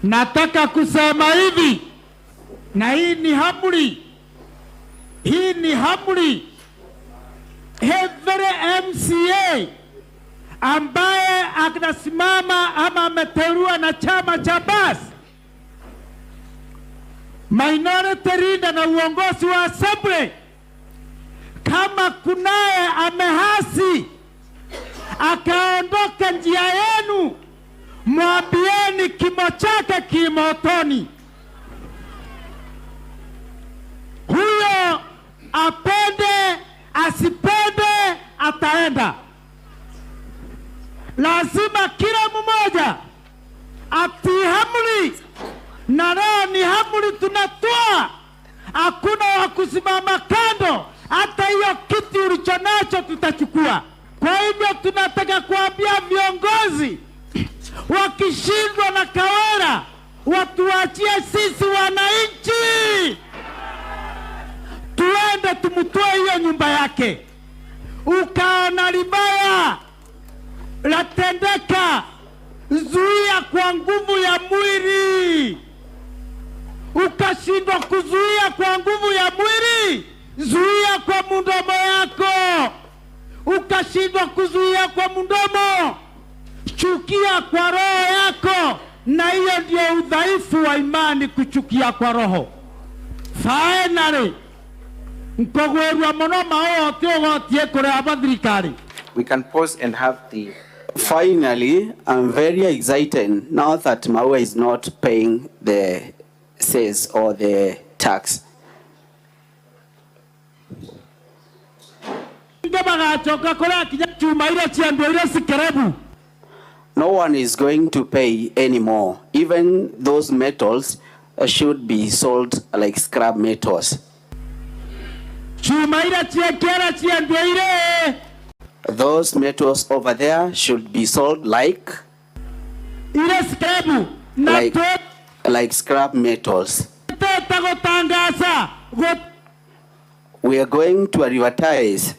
Nataka kusema hivi, na hii ni hamri. Hii ni hamri. Every MCA ambaye anasimama ama ameteua na chama cha basi, minority leader na uongozi wa assembly, kama kunaye amehasi akaondoka njia yenu, mwambieni kimo chake kimotoni. Huyo apende asipende ataenda. Lazima kila mmoja atii hamri, na leo ni hamri tunatoa. Hakuna wa kusimama kando, hata hiyo kiti ulichonacho tutachukua. Kwa hivyo tunataka kuambia viongozi, wakishindwa na Kawera watuachie sisi wananchi, tuende tumutoe hiyo nyumba yake. Ukaona libaya latendeka, zuia kwa nguvu ya mwili. Ukashindwa kuzuia kwa nguvu ya mwili, zuia kwa mdomo yako. Ukashindwa kuzuia kwa mdomo, chukia kwa roho yako. Na hiyo ndio udhaifu wa imani, kuchukia kwa roho. Finally, we can pause and have the... Finally, I'm very excited now that Maua is not paying the cess or the tax. No one is going to pay anymore. Even those metals should be sold like scrap metals. Those metals over there should be sold like scrap metals. We are going to advertise.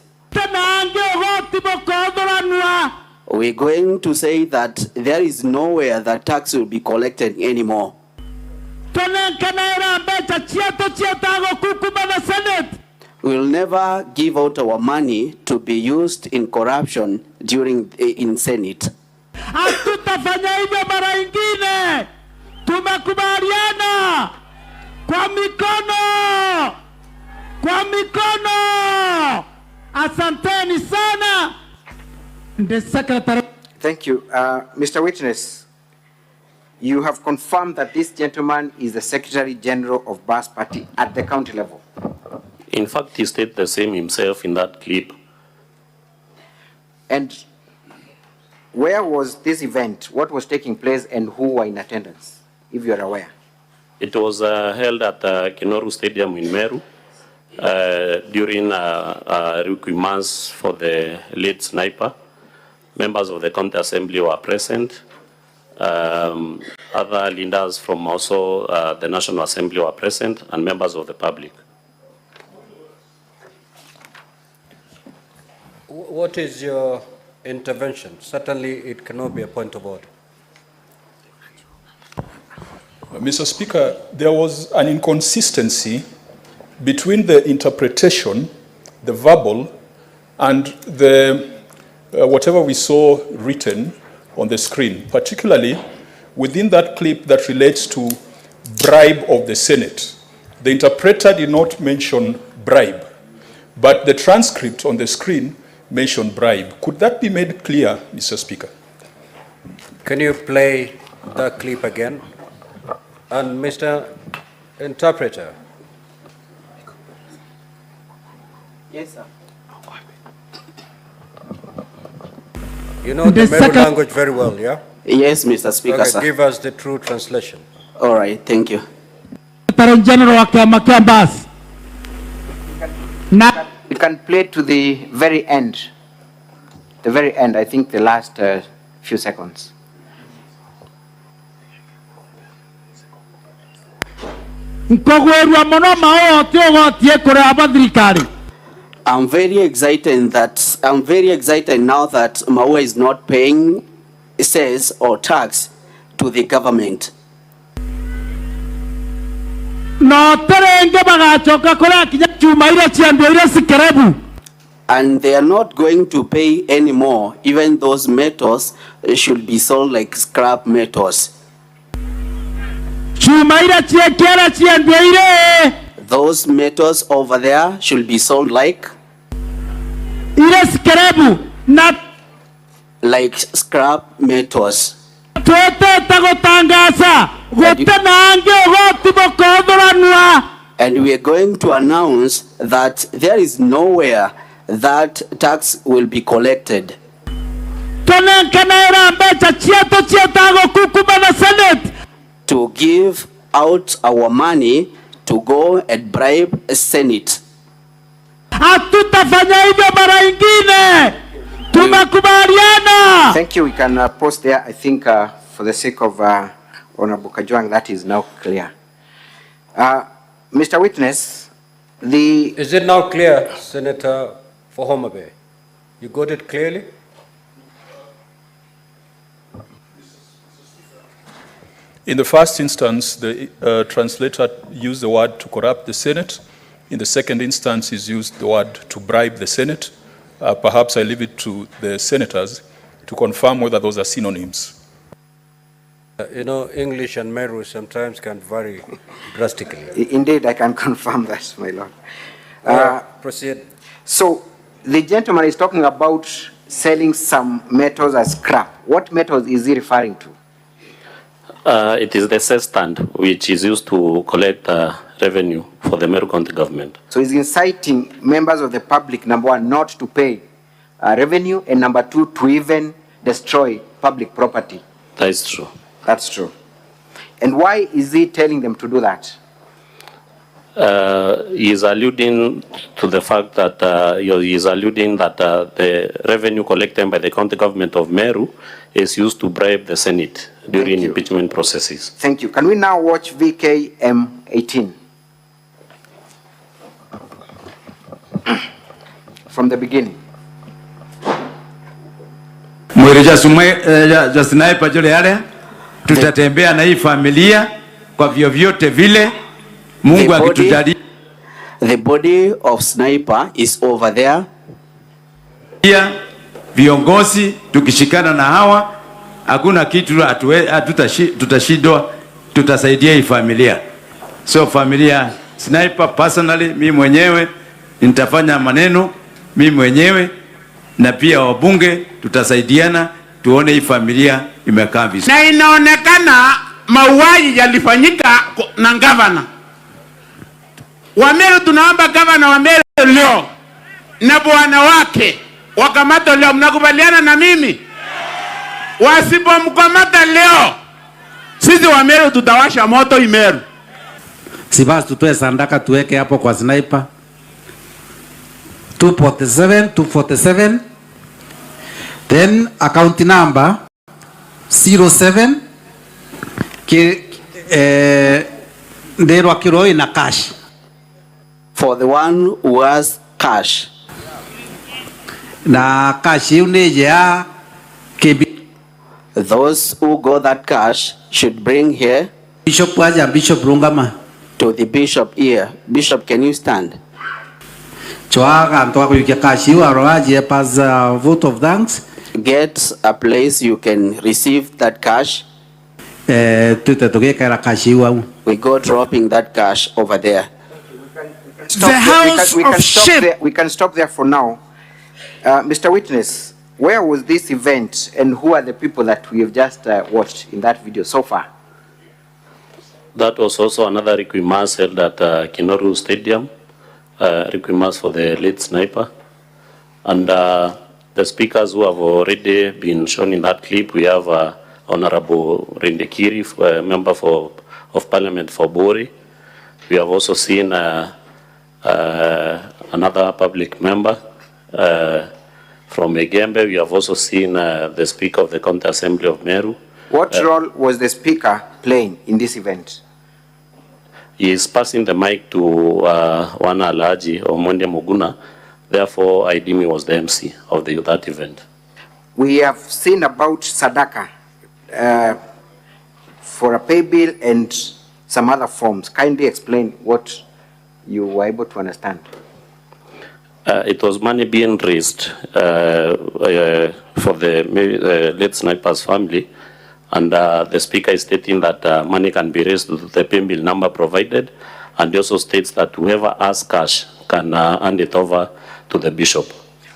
We're going to say that there is nowhere that tax will be collected anymore. We'll never give out our money to be used in corruption during in Senate. Hatutafanya hivyo mara ingine. Tumekubaliana kwa mikono. Kwa mikono. Asanteni sana. The Secretary. Thank you. Mr. Witness, you have confirmed that this gentleman is the Secretary General of Bas Party at the county level. In fact, he stated the same himself in that clip. And where was this event? What was taking place and who were in attendance, if you are aware? It was held at Kinoru Stadium in Meru during requirements for the late sniper. Members of the county assembly were present. Other leaders from also the National Assembly were present, and members of the public. What is your intervention? Certainly it cannot be a point of order. Mr. Speaker, there was an inconsistency between the interpretation, the verbal, and the whatever we saw written on the screen, particularly within that clip that relates to bribe of the Senate. The interpreter did not mention bribe, but the transcript on the screen mentioned bribe. Could that be made clear, Mr. Speaker? Can you play the clip again? And Mr. Interpreter. Yes, sir. You know the Meru language very well, yeah? Yes, Mr. Speaker, okay, sir. Give us the true translation. All right, thank you. General You can play to the very end. The very end, I think the last few seconds. I'm very excited now that Maua is not paying cess or tax to the government. no terenge bagachoka kora kinya chuma ile chiando ile sikerebu. And they are not going to pay anymore. Even those metals should be sold like scrap metals. Chuma ile chiekera chiando ile. Those metals over there should be sold like scrap metals. And we are going to announce that there is nowhere that tax will be collected. To give out our money to go and bribe a Senate. Thank you. We can pause there. I think for the sake of Honorable Kajwang, that is now clear. Mr. Witness, Is it now clear, Senator, for Homa Bay? You got it clearly? In the first instance, the translator used the word to corrupt the Senate. In the second instance, he's used the word to bribe the Senate. Perhaps I leave it to the senators to confirm whether those are synonyms. You know, English and Meru sometimes can vary drastically. Indeed, I can confirm that, my lord. Proceed. So, the gentleman is talking about selling some metals as scrap. What metals is he referring to? It is the cess stand, which is used to collect revenue for the Meru County government. So he's inciting members of the public, number one, not to pay revenue, and number two, to even destroy public property. That is true. That's true. And why is he telling them to do that? He is alluding to the fact that the revenue collected by the county government of Meru is used to bribe the Senate during impeachment processes. Thank you. Can we now watch VKM 18? From the beginning. Tutatembea na hii familia kwa vyovyote vile Mungu akitujalia. The body of Sniper is over there. Viongozi tukishikana na hawa hakuna kitu tutashindwa, tutasaidia hii familia. So familia Sniper, personally mimi mwenyewe nitafanya maneno mimi mwenyewe, na pia wabunge tutasaidiana tuone hii familia imekaa vizuri. Na inaonekana mauaji yalifanyika na gavana wa Meru. Tunaomba gavana wa Meru leo na bwana wake wakamata leo. Mnakubaliana na mimi? Wasipomkamata leo, sisi wa Meru tutawasha moto Meru. Si basi tutoe sandaka tuweke hapo kwa Sniper 247 then account number 07 ndero akiroi na cash for the one who has cash. Na cash uneje ya those who got that cash should bring here Bishop waja Bishop Rungama to the bishop here. Bishop, can you stand? Choaga mtoa kuyukia cash aroaje as a vote of thanks. Get a place you can receive that cash. We go dropping that cash over there. We can stop there for now. Mr. Witness, where was this event and who are the people that we have just watched in that video so far? That was also another requirement held at Kinoru Stadium, requirement for the late Sniper. And the speakers who have already been shown in that clip, we have Honorable Rindekiri, member of Parliament for Bori. We have also seen another public member from Egembe. We have also seen the Speaker of the County Assembly of Meru. What role was the Speaker playing in this event? He is passing the mic to Wana Alaji or Mwende Muguna. Therefore, I deem he was the MC of that event. We have seen about Sadaka for a pay bill and some other forms. Kindly explain what you were able to understand. It was money being raised for the late sniper's family, and the speaker is stating that money can be raised to the pay bill number provided, and he also states that whoever asks cash can hand it over to the bishop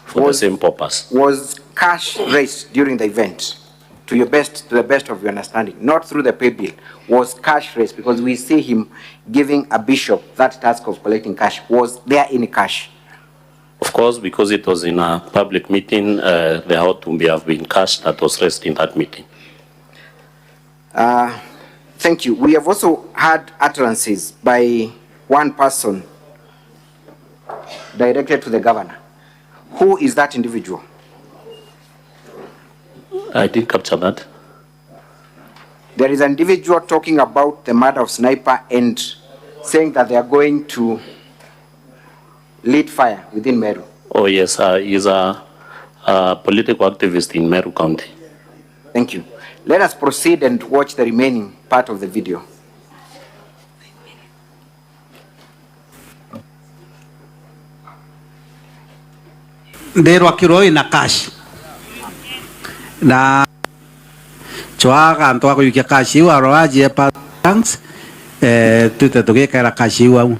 for the same purpose. Was cash raised during the event, to the best of your understanding, not through the pay bill? Was cash raised? Because we see him giving a bishop that task of collecting cash. Was there any cash? Of course, because it was in a public meeting, there ought to have been cash that was raised in that meeting. Thank you. We have also had utterances by one person directed to the governor. Who is that individual? I didn't capture that. There is an individual talking about the murder of Sniper and saying that they are going to lit fire within Meru. Oh yes, he's a political activist in Meru County. Thank you. Let us proceed and watch the remaining part of the video. Nderwa kiroi na cash na choaga antoa kuyukia cash wa roaji pa thanks tutatoke kara cash wa.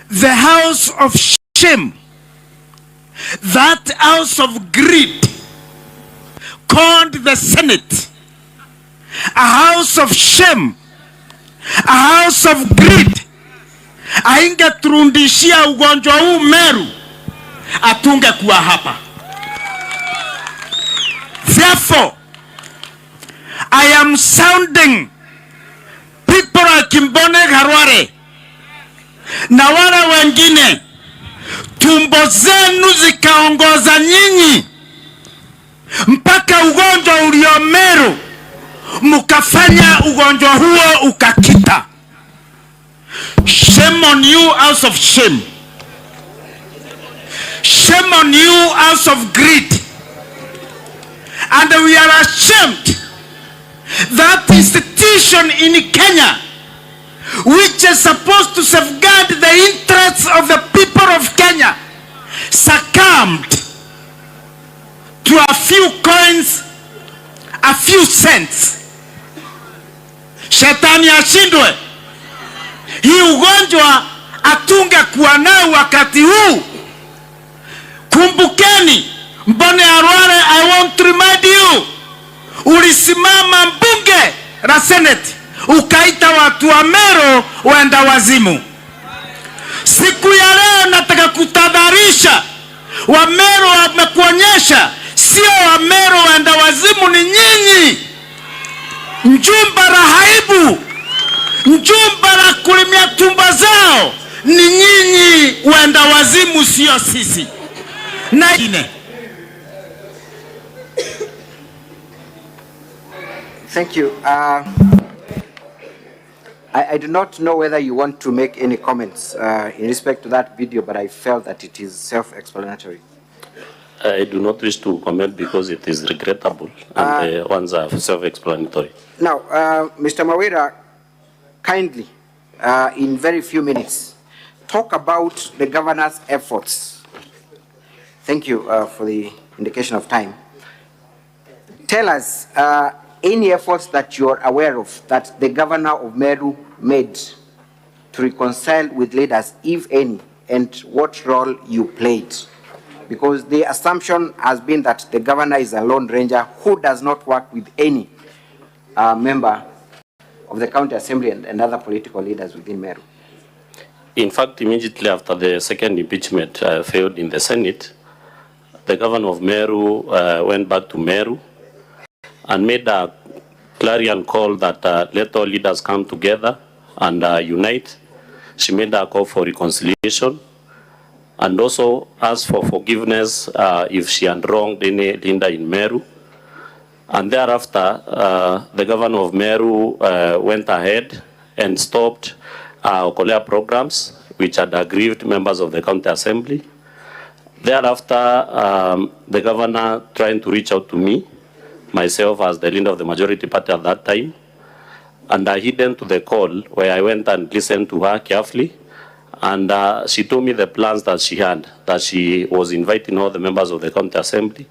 The house of shame, that house of greed, called the Senate, a house of shame, a house of greed, aingeturudishia ugonjwa huu Meru, atunge kuwa hapa. Therefore, I am sounding people like Kimbone Harware na wale wengine, tumbo zenu zikaongoza nyinyi mpaka ugonjwa ulio Meru, mukafanya ugonjwa huo ukakita. Shame on you, house of shame. Shame on you, house of greed. And we are ashamed that institution in Kenya, which is supposed to safeguard the interests of the people of Kenya, succumbed to a few coins, a few cents. Shetani ashindwe. Hii ugonjwa atunge kuwa nao wakati huu. Kumbukeni, Mbone Arware, I want to remind you, ulisimama mbunge la Senate, ukaita watu wa Meru waenda wazimu. Siku ya leo nataka kutadharisha, wa Meru wamekuonyesha, sio wa Meru waenda wazimu ni nyinyi. Njumba la haibu, njumba la kulimia tumba zao, ni nyinyi waenda wazimu, sio sisi. Na ine. Thank you. I do not know whether you want to make any comments in respect to that video, but I felt that it is self-explanatory. I do not wish to comment because it is regrettable and the ones are self-explanatory. Now, Mr. Mawira, kindly, in very few minutes, talk about the governor's efforts. Thank you for the indication of time. Tell us any efforts that you are aware of that the governor of Meru made to reconcile with leaders, if any, and what role you played. Because the assumption has been that the governor is a lone ranger who does not work with any member of the county assembly and other political leaders within Meru. In fact, immediately after the second impeachment failed in the Senate, the governor of Meru went back to Meru and made a clarion call that let all leaders come together and unite. She made a call for reconciliation and also asked for forgiveness if she had wronged any leader in Meru. And thereafter, the governor of Meru went ahead and stopped Okolea programs which had aggrieved members of the county assembly. Thereafter, the governor trying to reach out to me, myself as the leader of the majority party at that time, and I hidden to the call where I went and listened to her carefully. And she told me the plans that she had, that she was inviting all the members of the county assembly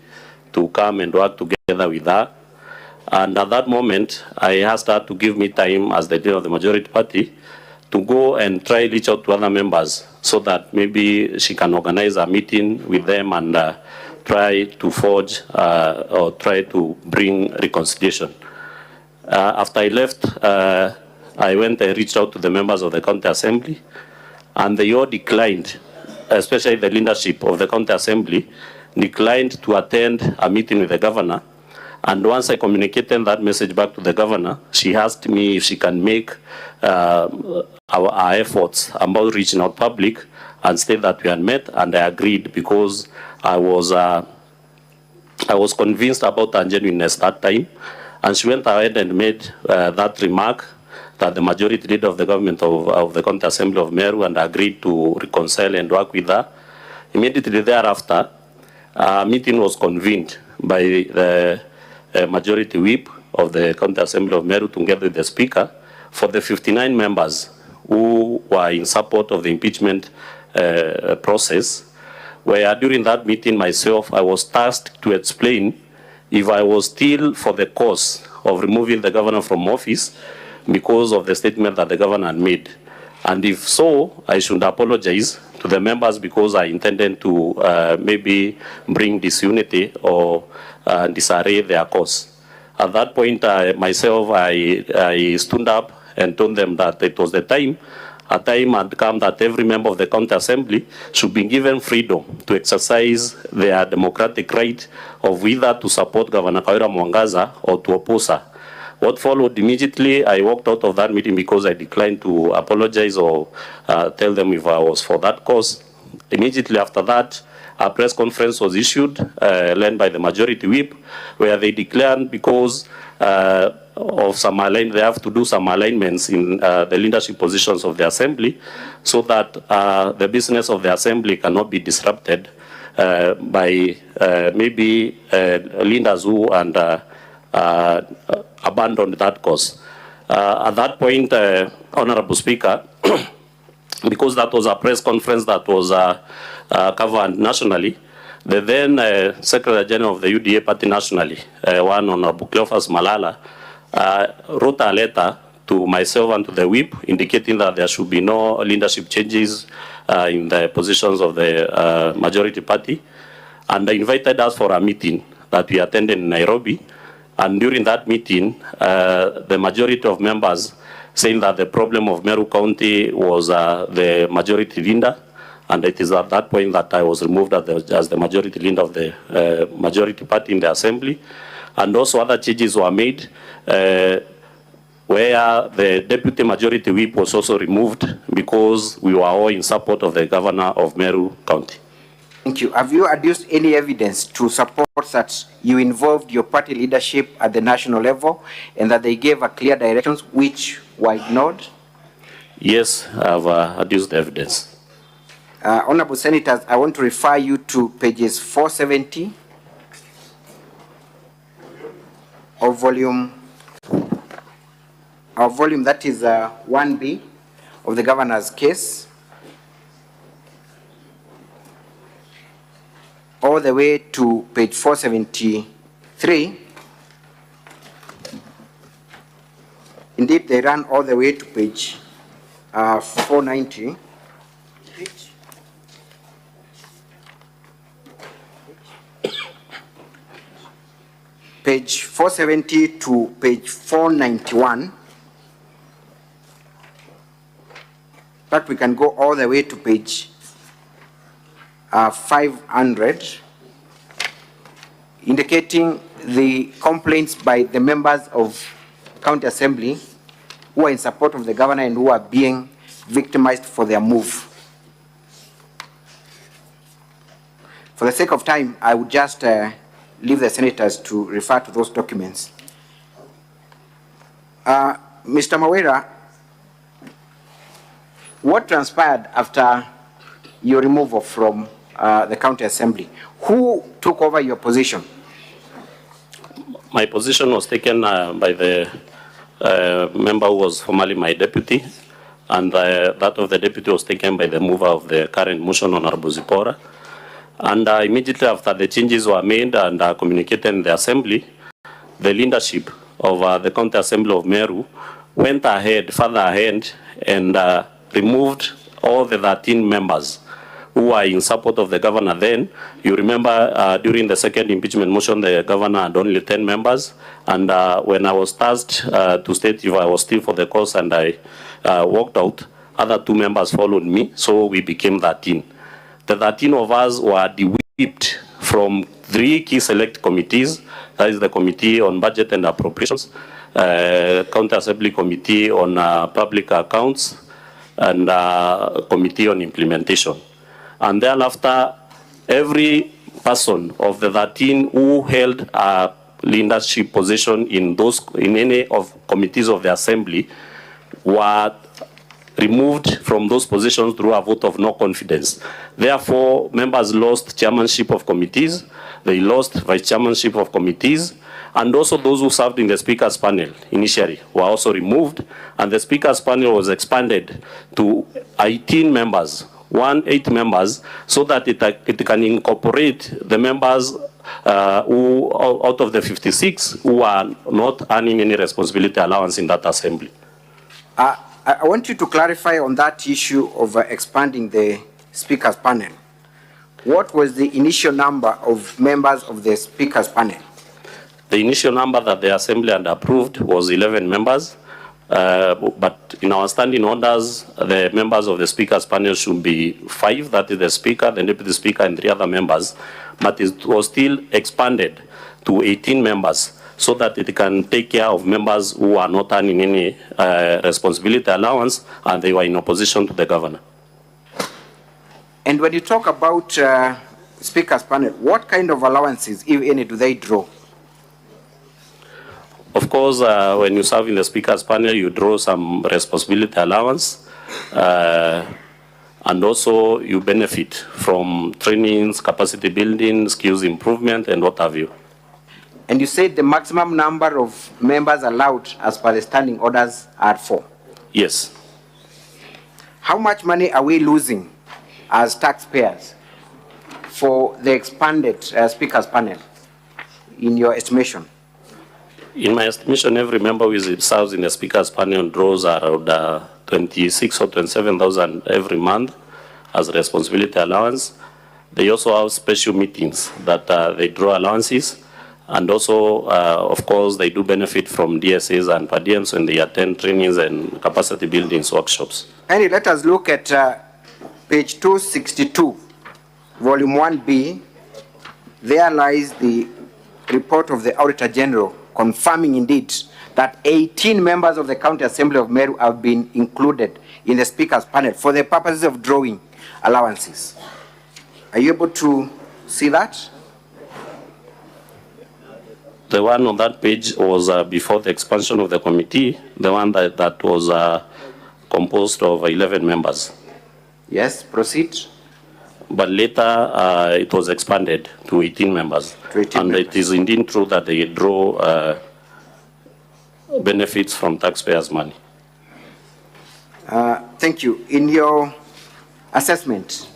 to come and work together with her. And at that moment, I asked her to give me time as the leader of the majority party to go and try reach out to other members so that maybe she can organize a meeting with them and try to forge or try to bring reconciliation. After I left, I went and reached out to the members of the county assembly, and they all declined, especially the leadership of the county assembly, declined to attend a meeting with the governor. And once I communicated that message back to the governor, she asked me if she can make our efforts about reaching out public and state that we had met, and I agreed because I was convinced about her genuineness that time. And she went ahead and made that remark that the majority leader of the government of the county assembly of Meru, and agreed to reconcile and work with her. Immediately thereafter, a meeting was convened by the majority whip of the county assembly of Meru together with the speaker for the 59 members who were in support of the impeachment process, where during that meeting myself, I was tasked to explain if I was still for the cause of removing the governor from office because of the statement that the governor had made. And if so, I should apologize to the members because I intended to maybe bring disunity or disarray their cause. At that point, myself, I stood up and told them that it was the time, a time had come that every member of the county assembly should be given freedom to exercise their democratic right of either to support Governor Kawira Mwangaza or to oppose her. What followed immediately, I walked out of that meeting because I declined to apologize or tell them if I was for that cause. Immediately after that, a press conference was issued, led by the majority whip, where they declared because of some they have to do some alignments in the leadership positions of the assembly, so that the business of the assembly cannot be disrupted by maybe leaders who abandoned that cause. At that point, Honorable Speaker, because that was a press conference that was covered nationally, the then Secretary General of the UDA party nationally, one Honorable Cleophas Malala, wrote a letter to myself and to the whip indicating that there should be no leadership changes in the positions of the majority party, and they invited us for a meeting that we attended in Nairobi. And during that meeting, the majority of members saying that the problem of Meru County was the majority leader, and it is at that point that I was removed as the majority leader of the majority party in the assembly. And also other changes were made where the deputy majority whip was also removed because we were all in support of the governor of Meru County. Thank you. Have you adduced any evidence to support that you involved your party leadership at the national level and that they gave a clear directions which were ignored? Yes, I have adduced evidence. Honorable Senators, I want to refer you to pages 470 of volume that is 1B of the governor's case, all the way to page 473. Indeed, they run all the way to page 490. Page 470 to page 491. But we can go all the way to page 500, indicating the complaints by the members of county assembly who are in support of the governor and who are being victimized for their move. For the sake of time, I would just leave the senators to refer to those documents. Mr. Mawira, what transpired after your removal from the county assembly? Who took over your position? My position was taken by the member who was formerly my deputy, and that of the deputy was taken by the mover of the current motion, Honorable Zipora. And immediately after the changes were made and communicated in the assembly, the leadership of the County Assembly of Meru went further ahead, and removed all the 13 members who are in support of the governor then. You remember during the second impeachment motion, the governor had only 10 members. And when I was tasked to state if I was still for the cause and I walked out, other 2 members followed me, so we became 13. The 13 of us were de-whipped from 3 key select committees. That is the Committee on Budget and Appropriations, County Assembly Committee on Public Accounts, and Committee on Implementation. And then after, every person of the 13 who held a leadership position in any of committees of the Assembly were removed from those positions through a vote of no confidence. Therefore, members lost chairmanship of committees, they lost vice chairmanship of committees, and also those who served in the speaker's panel initially were also removed, and the speaker's panel was expanded to 18 members, 8 members, so that it can incorporate the members who, out of the 56, who are not earning any responsibility allowance in that assembly. I want you to clarify on that issue of expanding the speaker's panel. What was the initial number of members of the speaker's panel? The initial number that the assembly had approved was 11 members, but in our standing orders, the members of the speaker's panel should be 5, that is the speaker, the deputy speaker, and 3 other members, but it was still expanded to 18 members, so that it can take care of members who are not earning any responsibility allowance, and they were in opposition to the governor. And when you talk about speaker's panel, what kind of allowances, if any, do they draw? Of course, when you serve in the speaker's panel, you draw some responsibility allowance, and also you benefit from trainings, capacity building, skills improvement, and what have you. And you said the maximum number of members allowed as per the standing orders are 4. Yes. How much money are we losing as taxpayers for the expanded speaker's panel, in your estimation? In my estimation, every member who serves in the speaker's panel draws around 26 or 27,000 every month as responsibility allowance. They also have special meetings that they draw allowances. And also, of course, they do benefit from DSAs and per diems when they attend trainings and capacity building workshops. And let us look at page 262, volume 1B. There lies the report of the Auditor General confirming indeed that 18 members of the County Assembly of Meru have been included in the speaker's panel for the purposes of drawing allowances. Are you able to see that? The one on that page was before the expansion of the committee, the one that was composed of 11 members. Yes, proceed. But later it was expanded to 18 members. And it is indeed true that they draw benefits from taxpayers' money. Thank you. In your assessment,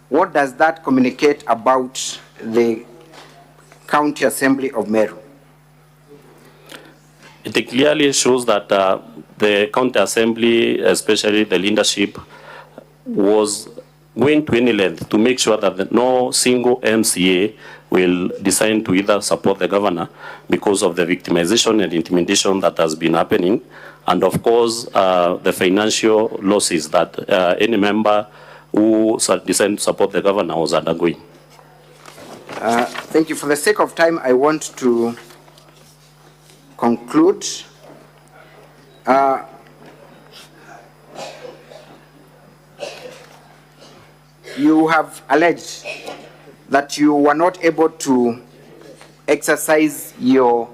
what does that communicate about the County Assembly of Meru? It clearly shows that the County Assembly, especially the leadership, was going to any length to make sure that no single MCA will decide to either support the governor because of the victimization and intimidation that has been happening, and of course the financial losses that any member who decided to support the governor was undergoing. Thank you. For the sake of time, I want to conclude. You have alleged that you were not able to exercise your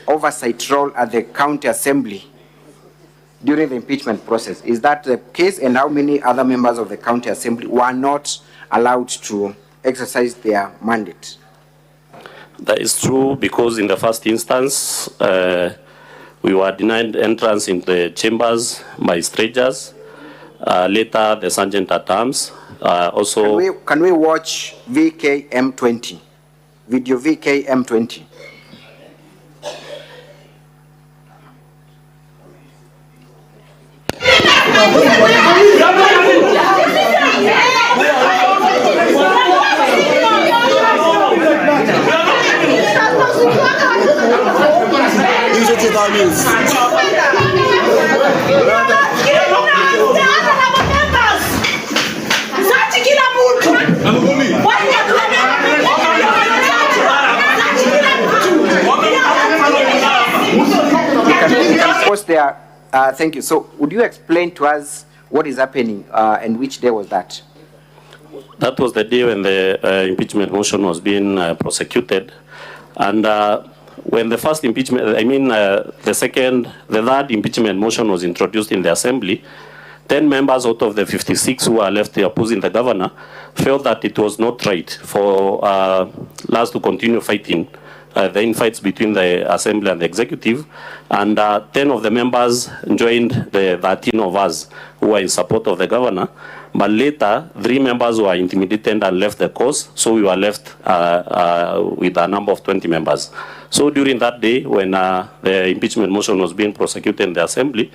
oversight role at the County Assembly during the impeachment process. Is that the case? And how many other members of the County Assembly were not allowed to exercise their mandate? That is true, because in the first instance, we were denied entrance in the chambers by strangers. Later, the sergeant at arms also... Can we watch VKM20? Video VKM20. We can pause there. Thank you. So, would you explain to us what is happening and which day was that? That was the day when the impeachment motion was being prosecuted. And when the first impeachment, the third impeachment motion was introduced in the Assembly, 10 members out of the 56 who are left opposing the governor felt that it was not right for us to continue fighting the infights between the Assembly and the Executive, and 10 of the members joined the 13 of us who were in support of the governor, but later 3 members were intimidated and left the cause, so we were left with a number of 20 members. So during that day, when the impeachment motion was being prosecuted in the Assembly,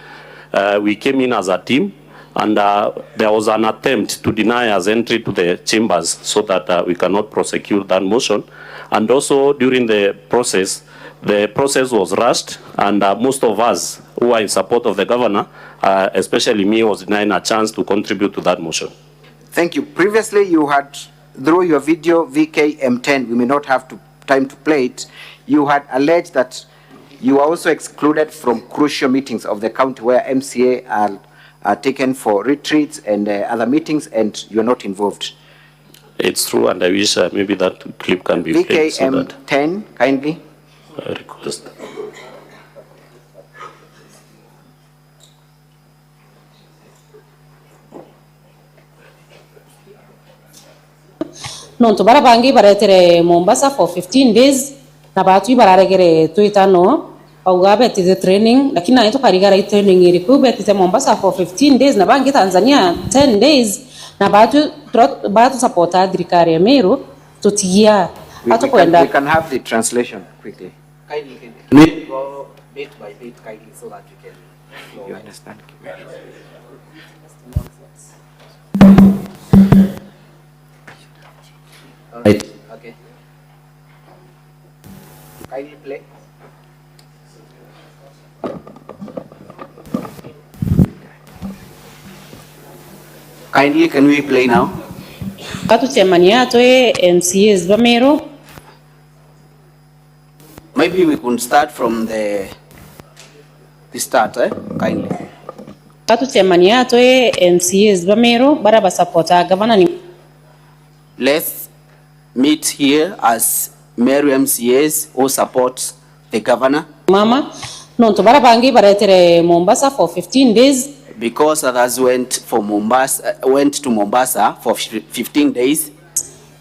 we came in as a team, and there was an attempt to deny us entry to the chambers so that we cannot prosecute that motion. And also during the process was rushed, and most of us who are in support of the governor, especially me, was denied a chance to contribute to that motion. Thank you. Previously, you had, through your video VKM10, we may not have time to play it, you had alleged that you are also excluded from crucial meetings of the county where MCA are taken for retreats and other meetings, and you're not involved. It's true, and I wish maybe that clip can be played. VKM10, kindly. Request. Nonto barabangi baretere Mombasa for 15 days na batu bararegere tuitano augabe tize training, lakini na karigara training iriku tize Mombasa for 15 days na bangi Tanzania 10 days na batu support adrikari Meru tutia we can have the translation quickly. Kindly can we go bit by bit kindly so that we can you understand. Right. Okay. Kindly play. Kindly can we play now? Katu chemania toe MCAs ba Meru. Maybe we could start from the start, kindly. Katu chemania toe MCAs ba Meru bara ba supporta governor ni. Let's meet here as Meru MCAs who support the governor. Mama, nonto barabangi baretere Mombasa for 15 days. Because others went to Mombasa for 15 days.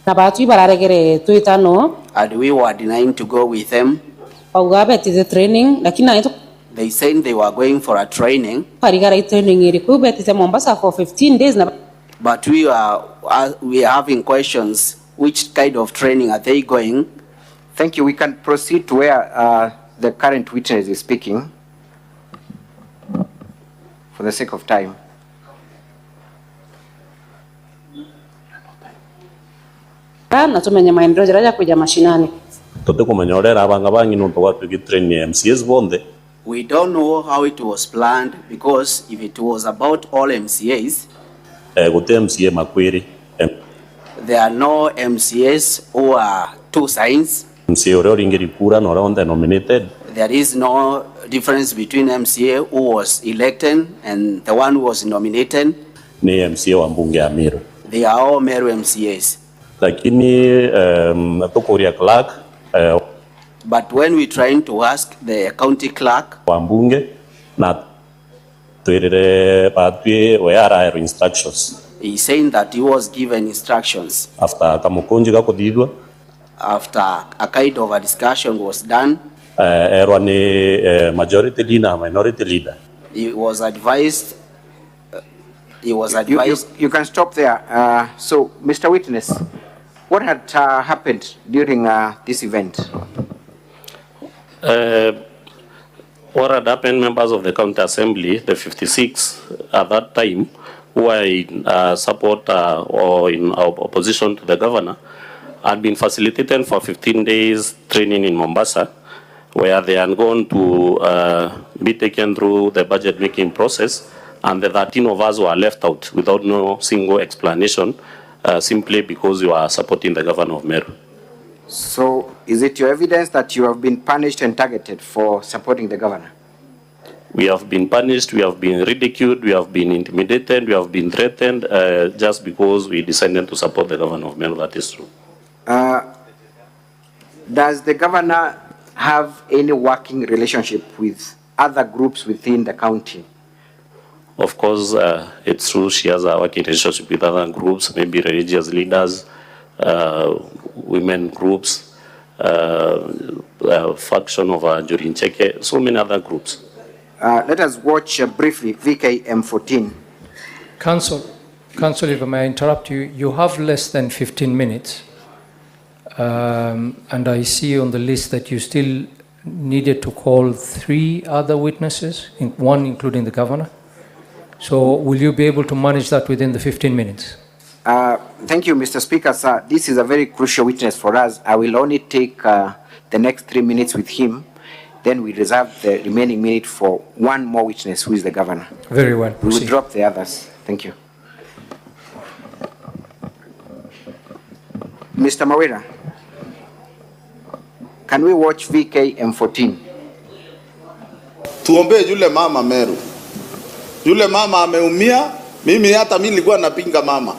Na batu bararegere tuitano. And we were denying to go with them. Augabe tize training, lakini na they said they were going for a training. Karigara training iriku tize Mombasa for 15 days na. But we are having questions. Which kind of training are they going? Thank you. We can proceed to where the current witness is speaking. For the sake of time. Na tumenye maendeleo jaraja kuja mashinani. We don't know how it was planned, because if it was about all MCAs, there are no MCAs who are two signs. There is no difference between MCA who was elected and the one who was nominated. They are all Meru MCAs. But when we trying to ask the county clerk, instructions. He's saying that he was given instructions. after a kind of a discussion was done, majority leader, minority leader. he was advised. You can stop there. So, Mr. Witness, what had happened during this event? What had happened, members of the County Assembly, the 56 at that time, who were in support or in opposition to the governor, had been facilitated for 15 days training in Mombasa, where they are going to be taken through the budget making process, and the 13 of us were left out without no single explanation, simply because you are supporting the governor of Meru. So, is it your evidence that you have been punished and targeted for supporting the governor? We have been punished, we have been ridiculed, we have been intimidated, we have been threatened, just because we decided to support the governor of Meru. That is true. Does the governor have any working relationship with other groups within the county? Of course, it's true she has a working relationship with other groups, maybe religious leaders, women groups, faction of Jurin Cheke, so many other groups. Let us watch briefly VKM14. Council, if I may interrupt you, you have less than 15 minutes. And I see on the list that you still needed to call 3 other witnesses, one including the governor. So will you be able to manage that within the 15 minutes? Thank you, Mr. Speaker, sir. This is a very crucial witness for us. I will only take the next 3 minutes with him. Then we reserve the remaining minute for one more witness, who is the governor. Very well. We will drop the others. Thank you. Mr. Mawira, can we watch VKM14? Tuombe yule mama Meru. Yule mama ameumia, mimi hata mimi nilikuwa napinga mama.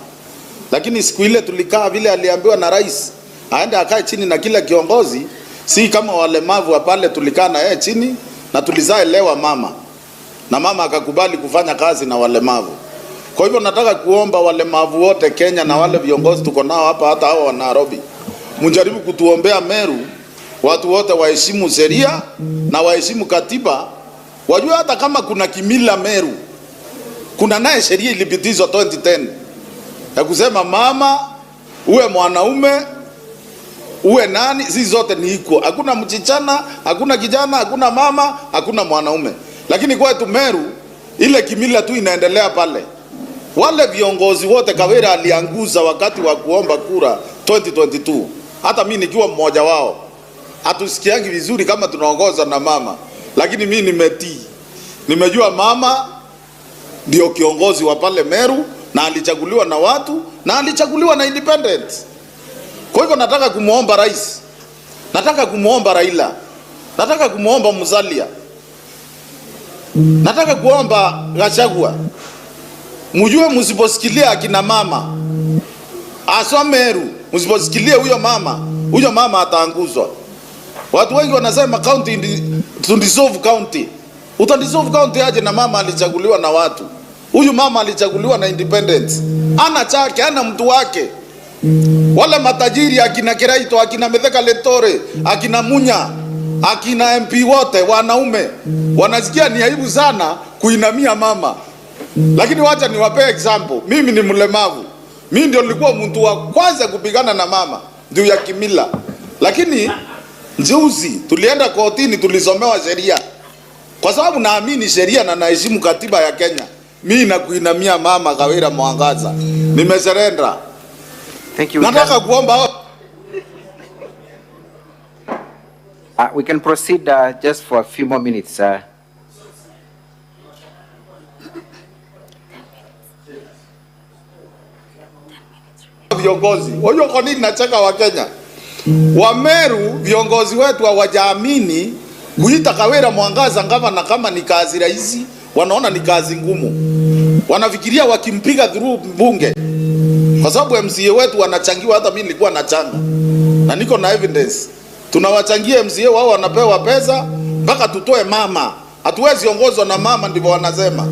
Lakini siku ile tulikaa vile aliambiwa na rais, aende akae chini na kila kiongozi, si kama walemavu wa pale tulikaa na yeye chini na tulizaelewa mama. Na mama akakubali kufanya kazi na walemavu. Kwa hivyo nataka kuomba walemavu wote Kenya na wale viongozi tuko nao hapa, hata hao wa Nairobi, mjaribu kutuombea Meru, watu wote waheshimu sheria na waheshimu katiba. Wajua hata kama kuna kimila Meru, kuna naye sheria ilipitizwa 2010 ya kusema mama uwe mwanaume uwe nani, sisi zote ni equal. Hakuna mchichana, hakuna kijana, hakuna mama, hakuna mwanaume. Lakini kwetu Meru ile kimila tu inaendelea pale. Wale viongozi wote Kawira alianguza wakati wa kuomba kura 2022. Hata mimi nikiwa mmoja wao. Hatusikiangi vizuri kama tunaongoza na mama. Lakini mimi nimetii. Nimejua mama ndio kiongozi wa pale Meru na alichaguliwa na watu na alichaguliwa na independent. Kwa hivyo nataka kumuomba rais. Nataka kumuomba Raila. Nataka kumuomba Musalia. Nataka kuomba Gachagua. Mjue msiposikilia akina mama. Aswa Meru, msiposikilia huyo mama ataanguzwa. Watu wengi wanasema county to dissolve county. Utadissolve county aje na mama alichaguliwa na watu. Huyu mama alichaguliwa na independence. Ana chake, ana mtu wake. Wale matajiri akina Kiraito, akina Metheka Letore, akina Munya, akina MP wote wanaume wanasikia ni aibu sana kuinamia mama. Lakini wacha niwape example. Mimi ni mlemavu. Mimi ndio nilikuwa mtu wa kwanza kupigana na mama ndio ya kimila. Lakini juzi tulienda kotini, tulisomewa sheria. Kwa sababu naamini sheria na naheshimu katiba ya Kenya. Mimi nakuinamia mama Kawira Mwangaza. Nimeserenda. Thank you. Nataka kuomba we can proceed just for a few more minutes. Viongozi. Wajua kwa nini nacheka wa Kenya? Wa Meru viongozi wetu hawajaamini kuita Kawira Mwangaza kama ni kazi rahisi, wanaona ni kazi ngumu. Wanafikiria wakimpiga through bunge. Kwa sababu MCA wetu wanachangiwa, hata mimi nilikuwa nachanga. Na niko na evidence. Tunawachangia MCA wao wanapewa pesa mpaka tutoe mama. Hatuwezi ongozwa na mama, ndivyo wanasema.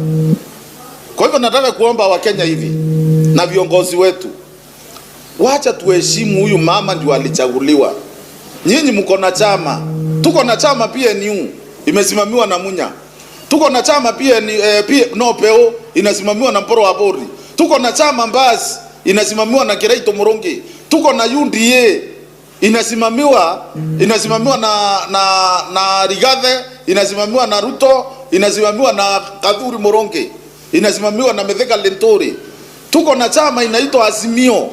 Kwa hivyo nataka kuomba wa Kenya hivi na viongozi wetu, wacha tuheshimu huyu mama ndio alichaguliwa. Nyinyi mko na chama, tuko na chama PNU imesimamiwa na Munya, tuko na chama PNO inasimamiwa na Mporo wa Bori, tuko na chama Mbasi inasimamiwa na Kiraito Moronge, tuko na UDA inasimamiwa na Rigathi, inasimamiwa na Ruto, inasimamiwa na Kadhuri Moronge, inasimamiwa na Metheka Lentori. Tuko na chama inaitwa Azimio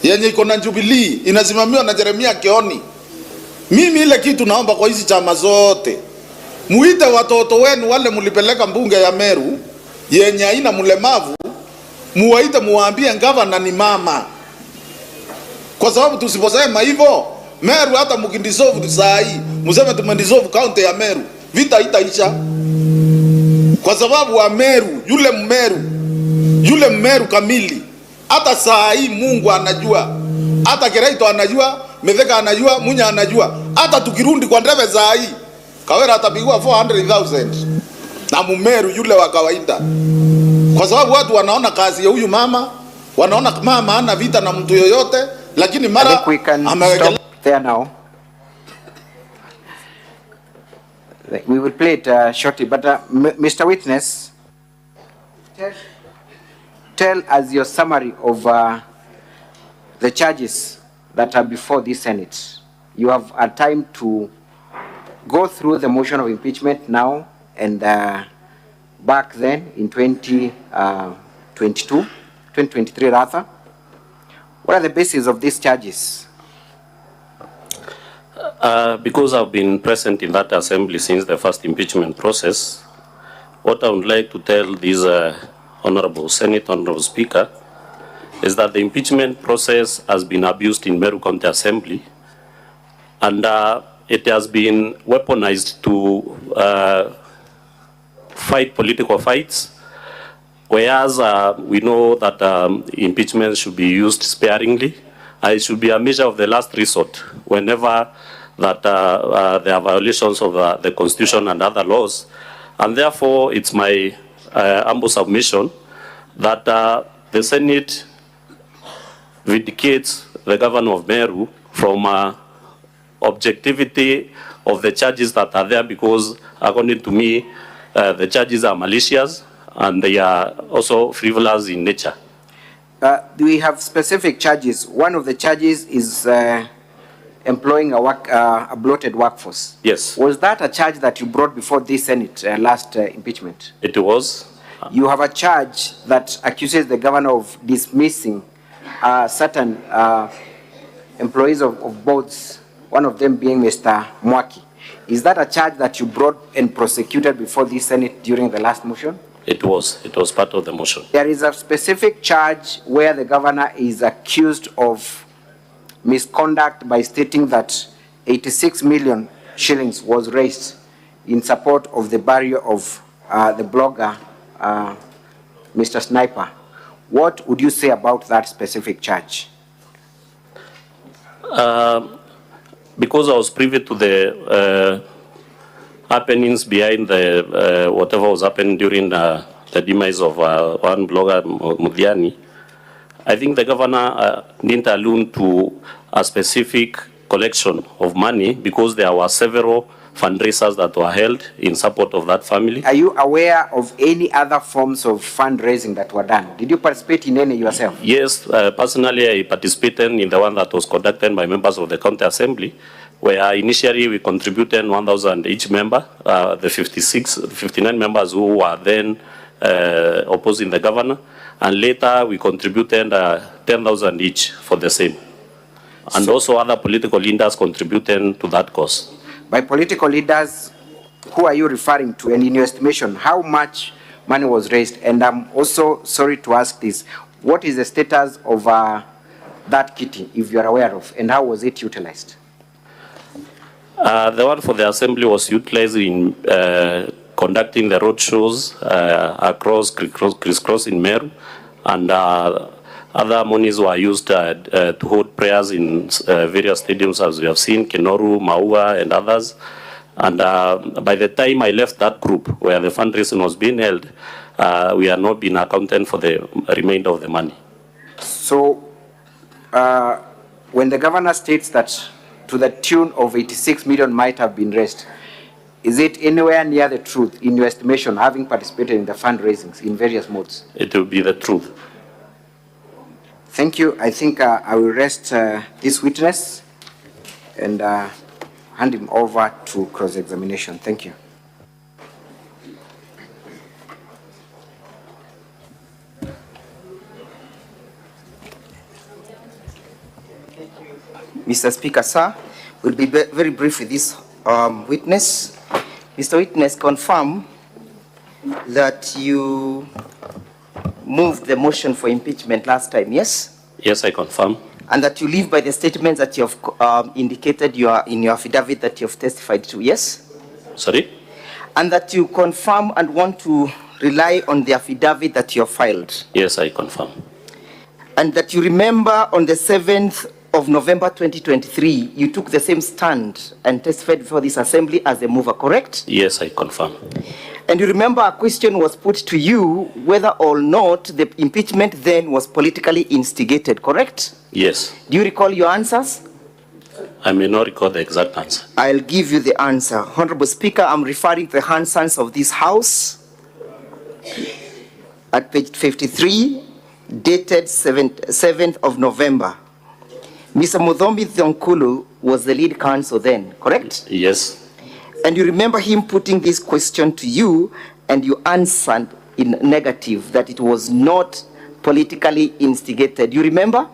yenye iko na Jubilee inasimamiwa na Jeremia Keoni. Mimi ile kitu naomba kwa hizi chama zote, muite watoto wenu wale mulipeleka mbunge ya Meru yenye haina mlemavu, muwaite muwaambie gavana ni mama. Kwa sababu tusiposema hivyo, Meru hata mkindissolve saa hii, mseme tumendissolve county ya Meru, vita itaisha. Kwa sababu wa Meru, yule Mmeru kamili, hata saa hii Mungu anajua, hata Kiraito anajua, Metheka anajua, Munya anajua, hata tukirundi kwa ndebe saa hii, Kawera atapigwa 400,000 na Mmeru yule wa kawaida. Kwa sababu watu wanaona kazi ya huyu mama, wanaona mama hana vita na mtu yoyote, lakini mara stop there now. We will play it shortly, but Mr. Witness, tell us your summary of the charges that are before the Senate. You have a time to go through the motion of impeachment now and back then in 2023 rather. What are the basis of these charges? Because I've been present in that assembly since the first impeachment process, what I would like to tell this Honorable Senate, Honorable Speaker, is that the impeachment process has been abused in Meru County Assembly, and it has been weaponized to fight political fights, whereas we know that impeachment should be used sparingly. It should be a measure of the last resort whenever that there are violations of the Constitution and other laws. And therefore, it's my humble submission that the Senate vindicates the governor of Meru from objectivity of the charges that are there, because according to me, the charges are malicious and they are also frivolous in nature. Do we have specific charges? One of the charges is employing a bloated workforce. Yes. Was that a charge that you brought before this Senate last impeachment? It was. You have a charge that accuses the governor of dismissing certain employees of boards, one of them being Mr. Mwaki. Is that a charge that you brought and prosecuted before this Senate during the last motion? It was. It was part of the motion. There is a specific charge where the governor is accused of misconduct by stating that 86 million shillings was raised in support of the burial of the blogger, Mr. Sniper. What would you say about that specific charge? Because I was privy to the happenings behind the whatever was happening during the demise of one blogger, Mudhiani, I think the governor didn't allude to a specific collection of money because there were several fundraisers that were held in support of that family. Are you aware of any other forms of fundraising that were done? Did you participate in any yourself? Yes, personally I participated in the one that was conducted by members of the county assembly, where initially we contributed 1,000 each member, the 59 members who were then opposing the governor, and later we contributed 10,000 each for the same. And also other political leaders contributed to that cause. By political leaders, who are you referring to? And in your estimation, how much money was raised? And I'm also sorry to ask this, what is the status of that kitty, if you're aware of, and how was it utilized? The one for the assembly was utilized in conducting the road shows across crisscross in Meru, and other monies were used to hold prayers in various stadiums, as we have seen, Kenoru, Maua, and others. And by the time I left that group where the fundraising was being held, we had not been accounted for the remainder of the money. So when the governor states that to the tune of 86 million might have been raised. Is it anywhere near the truth in your estimation, having participated in the fundraisings in various modes? It will be the truth. Thank you. I think I will rest this witness and hand him over to cross-examination. Thank you. Mr. Speaker, sir, we'll be very brief with this witness. Mr. Witness, confirm that you moved the motion for impeachment last time, yes? Yes, I confirm. And that you live by the statements that you have indicated in your affidavit that you have testified to, yes? Sorry? And that you confirm and want to rely on the affidavit that you have filed. Yes, I confirm. And that you remember on the 7th of November 2023, you took the same stand and testified before this assembly as a mover, correct? Yes, I confirm. And you remember a question was put to you whether or not the impeachment then was politically instigated, correct? Yes. Do you recall your answers? I may not recall the exact answer. I'll give you the answer. Honorable Speaker, I'm referring to the answers of this House at page 53, dated 7th of November. Mr. Mudhombi Thionkulu was the lead counsel then, correct? Yes. And you remember him putting this question to you, and you answered in negative, that it was not politically instigated. You remember?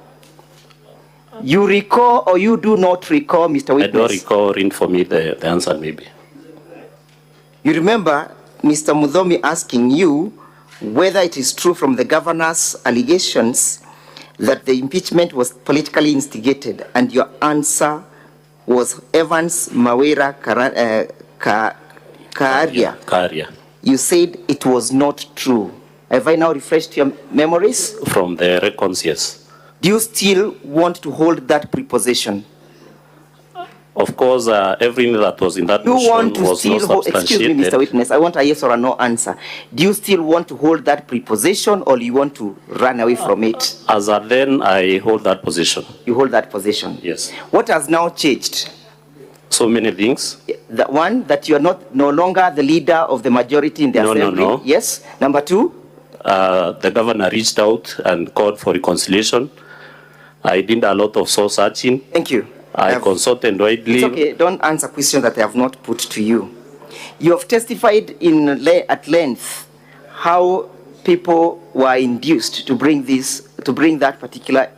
You recall or you do not recall, Mr. Witness? I don't recall. Read for me the answer, maybe. You remember Mr. Mudhombi asking you whether it is true from the governor's allegations that the impeachment was politically instigated, and your answer was Evans Mawira Karia. You said it was not true. Have I now refreshed your memories? From the records, yes. Do you still want to hold that preposition? Of course, everything that was in that You motion want to was still not hold, excuse me, substantiated. Mr. Witness, I want a yes or a no answer. Do you still want to hold that preposition, or you want to run away from it? As at then, I hold that position. You hold that position? Yes. What has now changed? So many things. The one, that you are no longer the leader of the majority in the assembly. No. Yes. Number two? The governor reached out and called for reconciliation. I did a lot of soul searching. Thank you. I consulted widely. It's okay. Don't answer questions that I have not put to you. You have testified at length how people were induced to bring that particular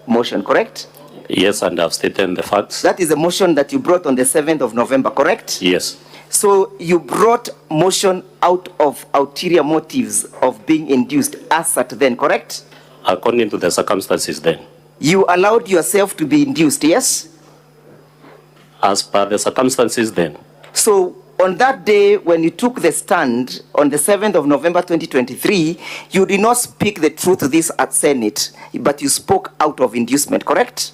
motion, correct? Yes, and I've stated the facts. That is the motion that you brought on the 7th of November, correct? Yes. So you brought motion out of ulterior motives of being induced as at then, correct? According to the circumstances then. You allowed yourself to be induced, yes? As per the circumstances then. So on that day when you took the stand on the 7th of November 2023, you did not speak the truth to this at Senate, but you spoke out of inducement, correct?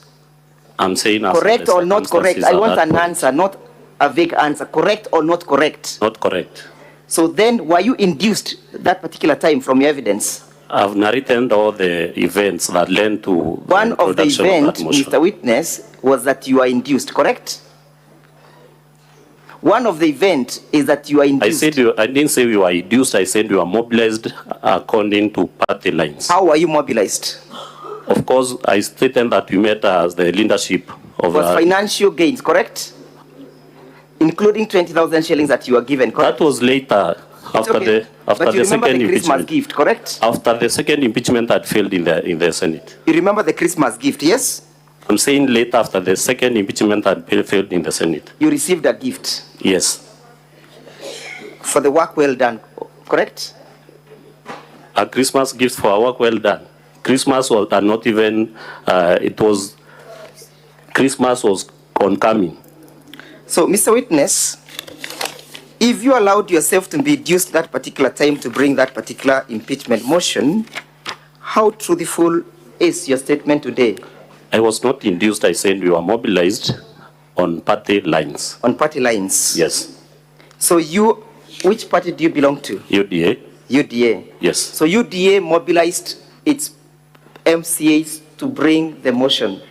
I'm saying as correct or not correct? I want an answer, not a vague answer. Correct or not correct? Not correct. So then, were you induced that particular time from your evidence? I've narrated all the events that led to one of the events, Mr. Witness, was that you are induced, correct? One of the events is that you are induced. I didn't say you are induced. I said you are mobilized according to party lines. How are you mobilized? Of course, I stated that we met as the leadership of financial gains, correct? Including 20,000 shillings that you were given, correct? That was later, after the second impeachment. Christmas gift, correct? After the second impeachment had failed in the Senate. You remember the Christmas gift, yes? I'm saying later, after the second impeachment had failed in the Senate. You received a gift? Yes. For the work well done, correct? A Christmas gift for a work well done. Christmas was not even, Christmas was oncoming. So, Mr. Witness, if you allowed yourself to be induced that particular time to bring that particular impeachment motion, how truthful is your statement today? I was not induced. I said we were mobilized on party lines. On party lines? Yes. So which party do you belong to? UDA. UDA? Yes. So UDA mobilized its MCAs to bring the motion?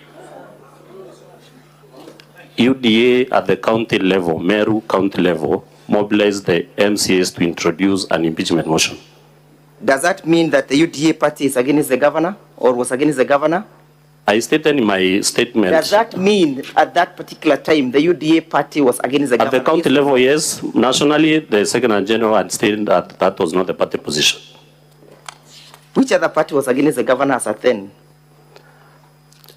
UDA at the county level, Meru county level, mobilized the MCAs to introduce an impeachment motion. Does that mean that the UDA party is against the governor or was against the governor? I stated in my statement. Does that mean at that particular time the UDA party was against the governor? At the county level, yes. Nationally, the Secretary General had stated that that was not the party position. Which other party was against the governor as at then?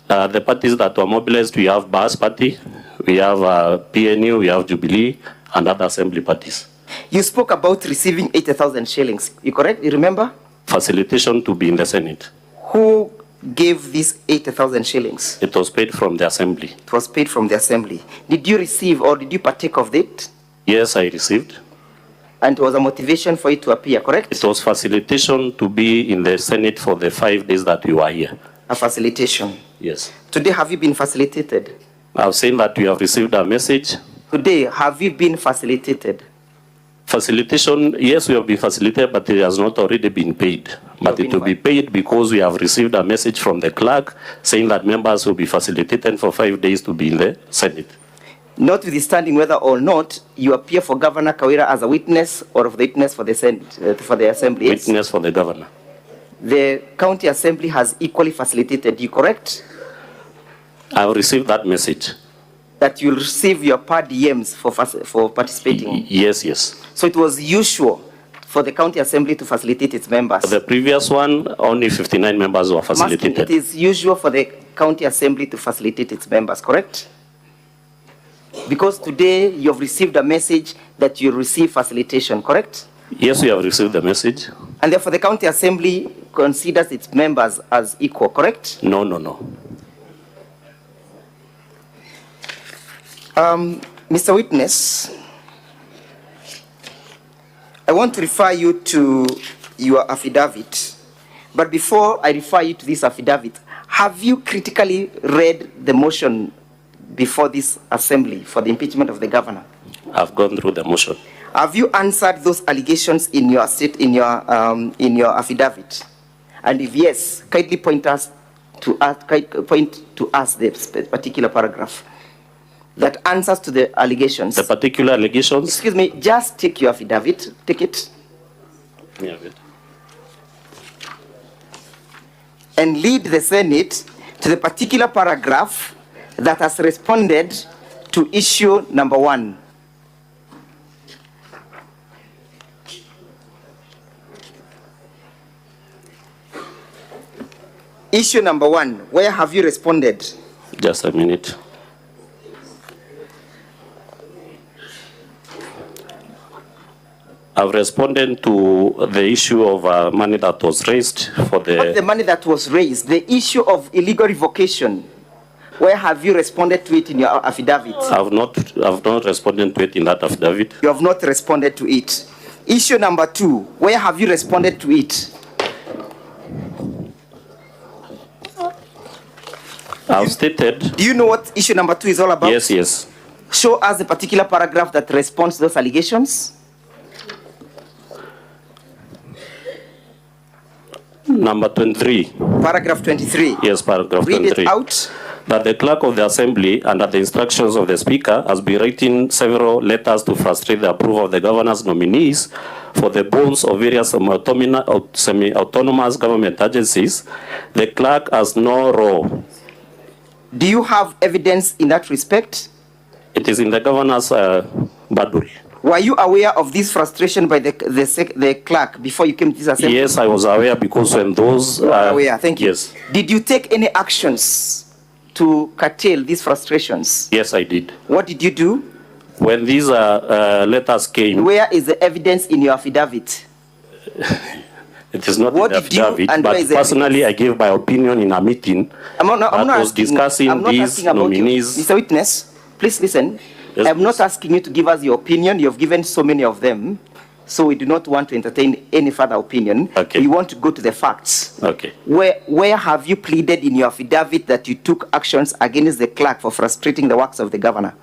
The parties that were mobilized, we have BAS party, we have PNU, we have Jubilee, and other assembly parties. You spoke about receiving 80,000 shillings. You correct? You remember? Facilitation to be in the Senate. Who gave these 80,000 shillings? It was paid from the assembly. It was paid from the assembly. Did you receive or did you partake of it? Yes, I received. And it was a motivation for you to appear, correct? It was facilitation to be in the Senate for the 5 days that we were here. A facilitation? Yes. Today, have you been facilitated? I've seen that we have received a message. Today, have you been facilitated? Facilitation, yes, we have been facilitated, but it has not already been paid. But it will be paid because we have received a message from the clerk saying that members will be facilitated for 5 days to be in the Senate. Notwithstanding whether or not you appear for Governor Kawira as a witness or of the witness for the Senate, for the Assembly. Yes? Witness for the governor. The County Assembly has equally facilitated you, correct? I have received that message. That you'll receive your per diems for participating? Yes, yes. So it was usual for the County Assembly to facilitate its members? For the previous one, only 59 members were facilitated. It is usual for the County Assembly to facilitate its members, correct? Because today you have received a message that you receive facilitation, correct? Yes, we have received the message. And therefore the County Assembly considers its members as equal, correct? No, no, no. Mr. Witness, I want to refer you to your affidavit. But before I refer you to this affidavit, have you critically read the motion before this assembly for the impeachment of the governor? I've gone through the motion. Have you answered those allegations in your affidavit? And if yes, kindly point to us the particular paragraph that answers to the allegations. The particular allegations? Excuse me, just take your affidavit, take it. Yeah, and lead the Senate to the particular paragraph that has responded to issue number 1. Issue number 1, where have you responded? Just a minute. I've responded to the issue of money that was raised for the... Not the money that was raised, the issue of illegal revocation. Where have you responded to it in your affidavit? I've not responded to it in that affidavit. You have not responded to it. Issue number 2, where have you responded to it? I've stated... Do you know what issue number 2 is all about? Yes, yes. Show us the particular paragraph that responds to those allegations. Number 23. Paragraph 23. Yes, paragraph 23. Read it out. That the clerk of the assembly, under the instructions of the speaker, has been writing several letters to frustrate the approval of the governor's nominees for the bones of various semi-autonomous government agencies. The clerk has no role. Do you have evidence in that respect? It is in the governor's baduri. Were you aware of this frustration by the clerk before you came to this assembly? Yes, I was aware because when those... You were aware, thank you. Yes. Did you take any actions to curtail these frustrations? Yes, I did. What did you do? When these letters came... Where is the evidence in your affidavit? It is not in the affidavit, but personally I gave my opinion in a meeting discussing these nominees. Mr. Witness, please listen. Yes, I'm not asking you to give us your opinion. You've given so many of them. So we do not want to entertain any further opinion. Okay. We want to go to the facts. Okay. Where have you pleaded in your affidavit that you took actions against the clerk for frustrating the works of the governor?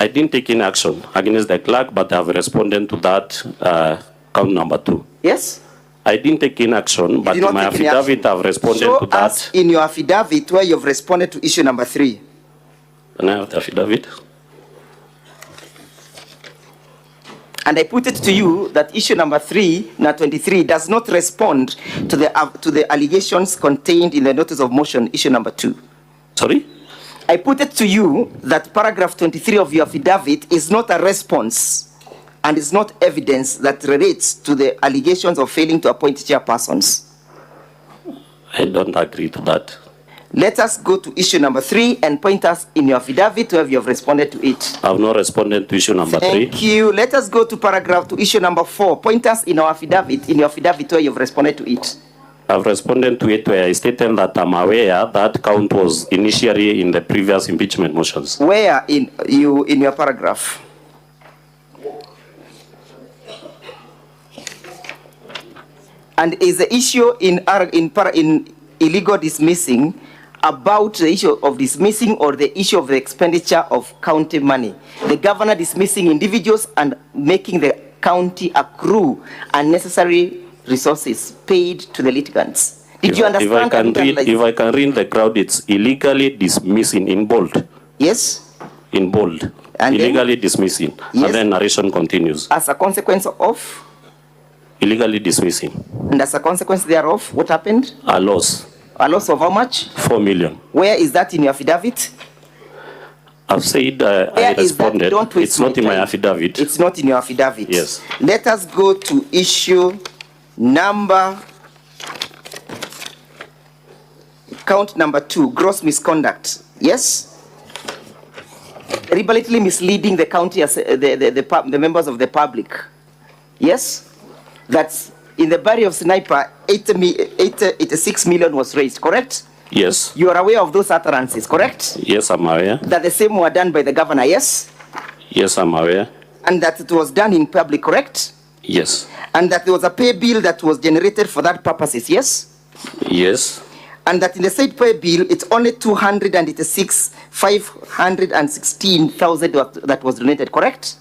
I didn't take any action against the clerk, but I have responded to that count number 2. Yes? I didn't take any action, but in my affidavit I have responded to that. Show us in your affidavit where you have responded to issue number 3. Can I have the affidavit? And I put it to you that issue number 3, now 23, does not respond to the allegations contained in the notice of motion, issue number 2. Sorry? I put it to you that paragraph 23 of your affidavit is not a response and is not evidence that relates to the allegations of failing to appoint chairpersons. I don't agree to that. Let us go to issue number 3 and point us in your affidavit where you have responded to it. I have not responded to issue number 3. Thank you. Let us go to issue number 4. Point us in your affidavit where you have responded to it. I've responded to it where I stated that I'm aware that count was initially in the previous impeachment motions. Where in your paragraph? And is the issue in illegal dismissing about the issue of dismissing or the issue of the expenditure of county money? The governor dismissing individuals and making the county accrue unnecessary resources paid to the litigants. Did you understand? If I can read the crowd, it's illegally dismissing in bold. Yes. In bold. And illegally dismissing. Yes. And then narration continues. As a consequence of? Illegally dismissing. And as a consequence thereof, what happened? A loss. A loss of how much? 4 million. Where is that in your affidavit? I've said I responded. It's not in my affidavit. It's not in your affidavit. Yes. Let us go to issue number, count number 2, gross misconduct. Yes? Deliberately misleading the county, the members of the public. Yes? That's in the barrier of Sniper, 86 million was raised, correct? Yes. You are aware of those utterances, correct? Yes, I'm aware. That the same were done by the governor, yes? Yes, I'm aware. And that it was done in public, correct? Yes. And that there was a pay bill that was generated for that purposes, yes? Yes. And that in the said pay bill, it's only 516,000 that was donated, correct?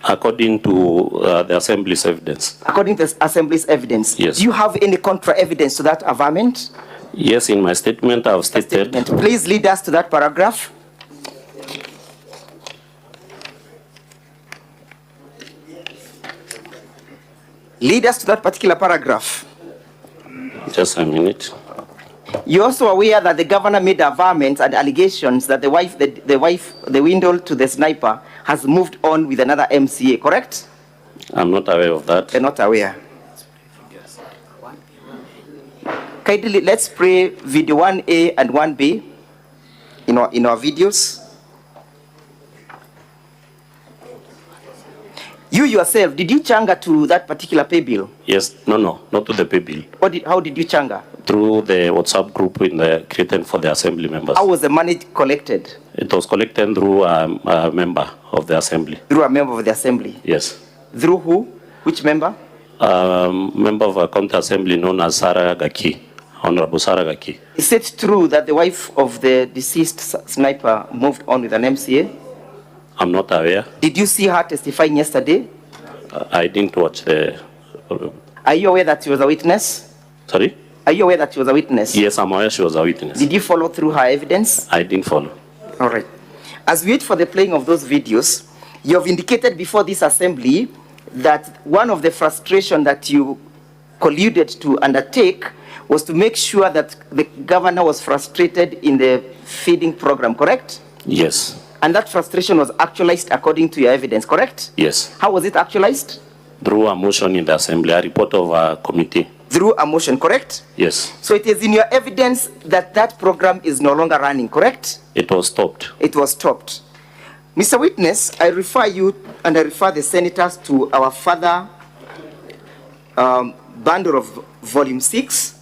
According to the Assembly's evidence. According to the Assembly's evidence. Yes. Do you have any contra evidence to that averment? Yes, in my statement I've stated. Please lead us to that paragraph. Lead us to that particular paragraph. Just a minute. You're also aware that the governor made averments and allegations that the window to the sniper has moved on with another MCA, correct? I'm not aware of that. You're not aware. Kindly, let's play video 1A and 1B in our videos. You yourself, did you changa to that particular pay bill? Yes, no, not to the pay bill. How did you changa? Through the WhatsApp group created for the Assembly members. How was the money collected? It was collected through a member of the Assembly. Through a member of the Assembly? Yes. Through who? Which member? Member of a county assembly known as Sarah Gaki, Honorable Sarah Gaki. Is it true that the wife of the deceased sniper moved on with an MCA? I'm not aware. Did you see her testifying yesterday? I didn't watch the... Are you aware that she was a witness? Sorry? Are you aware that she was a witness? Yes, I'm aware she was a witness. Did you follow through her evidence? I didn't follow. All right. As we wait for the playing of those videos, you have indicated before this assembly that one of the frustration that you colluded to undertake was to make sure that the governor was frustrated in the feeding program, correct? Yes. And that frustration was actualized according to your evidence, correct? Yes. How was it actualized? Through a motion in the assembly, a report of a committee. Through a motion, correct? Yes. So it is in your evidence that that program is no longer running, correct? It was stopped. It was stopped. Mr. Witness, I refer you and I refer the senators to our further bundle of volume 6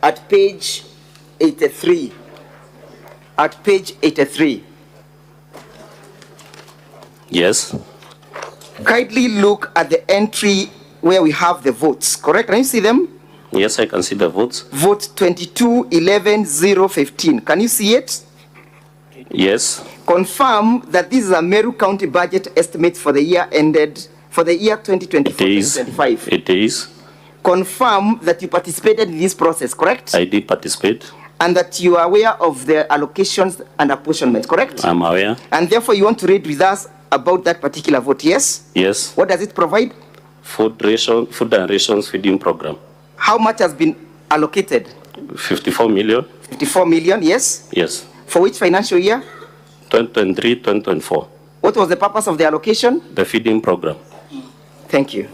at page 83. At page 83. Yes. Kindly look at the entry where we have the votes, correct? Can you see them? Yes, I can see the votes. Vote 22-11-015. Can you see it? Yes. Confirm that this is a Meru County budget estimate for the year ended, for the year 2024-2025. It is. Confirm that you participated in this process, correct? I did participate. And that you are aware of the allocations and apportionments, correct? I'm aware. And therefore you want to read with us about that particular vote, yes? Yes. What does it provide? Food and rations feeding program. How much has been allocated? 54 million. 54 million, yes? Yes. For which financial year? 2023, 2024. What was the purpose of the allocation? The feeding program. Thank you.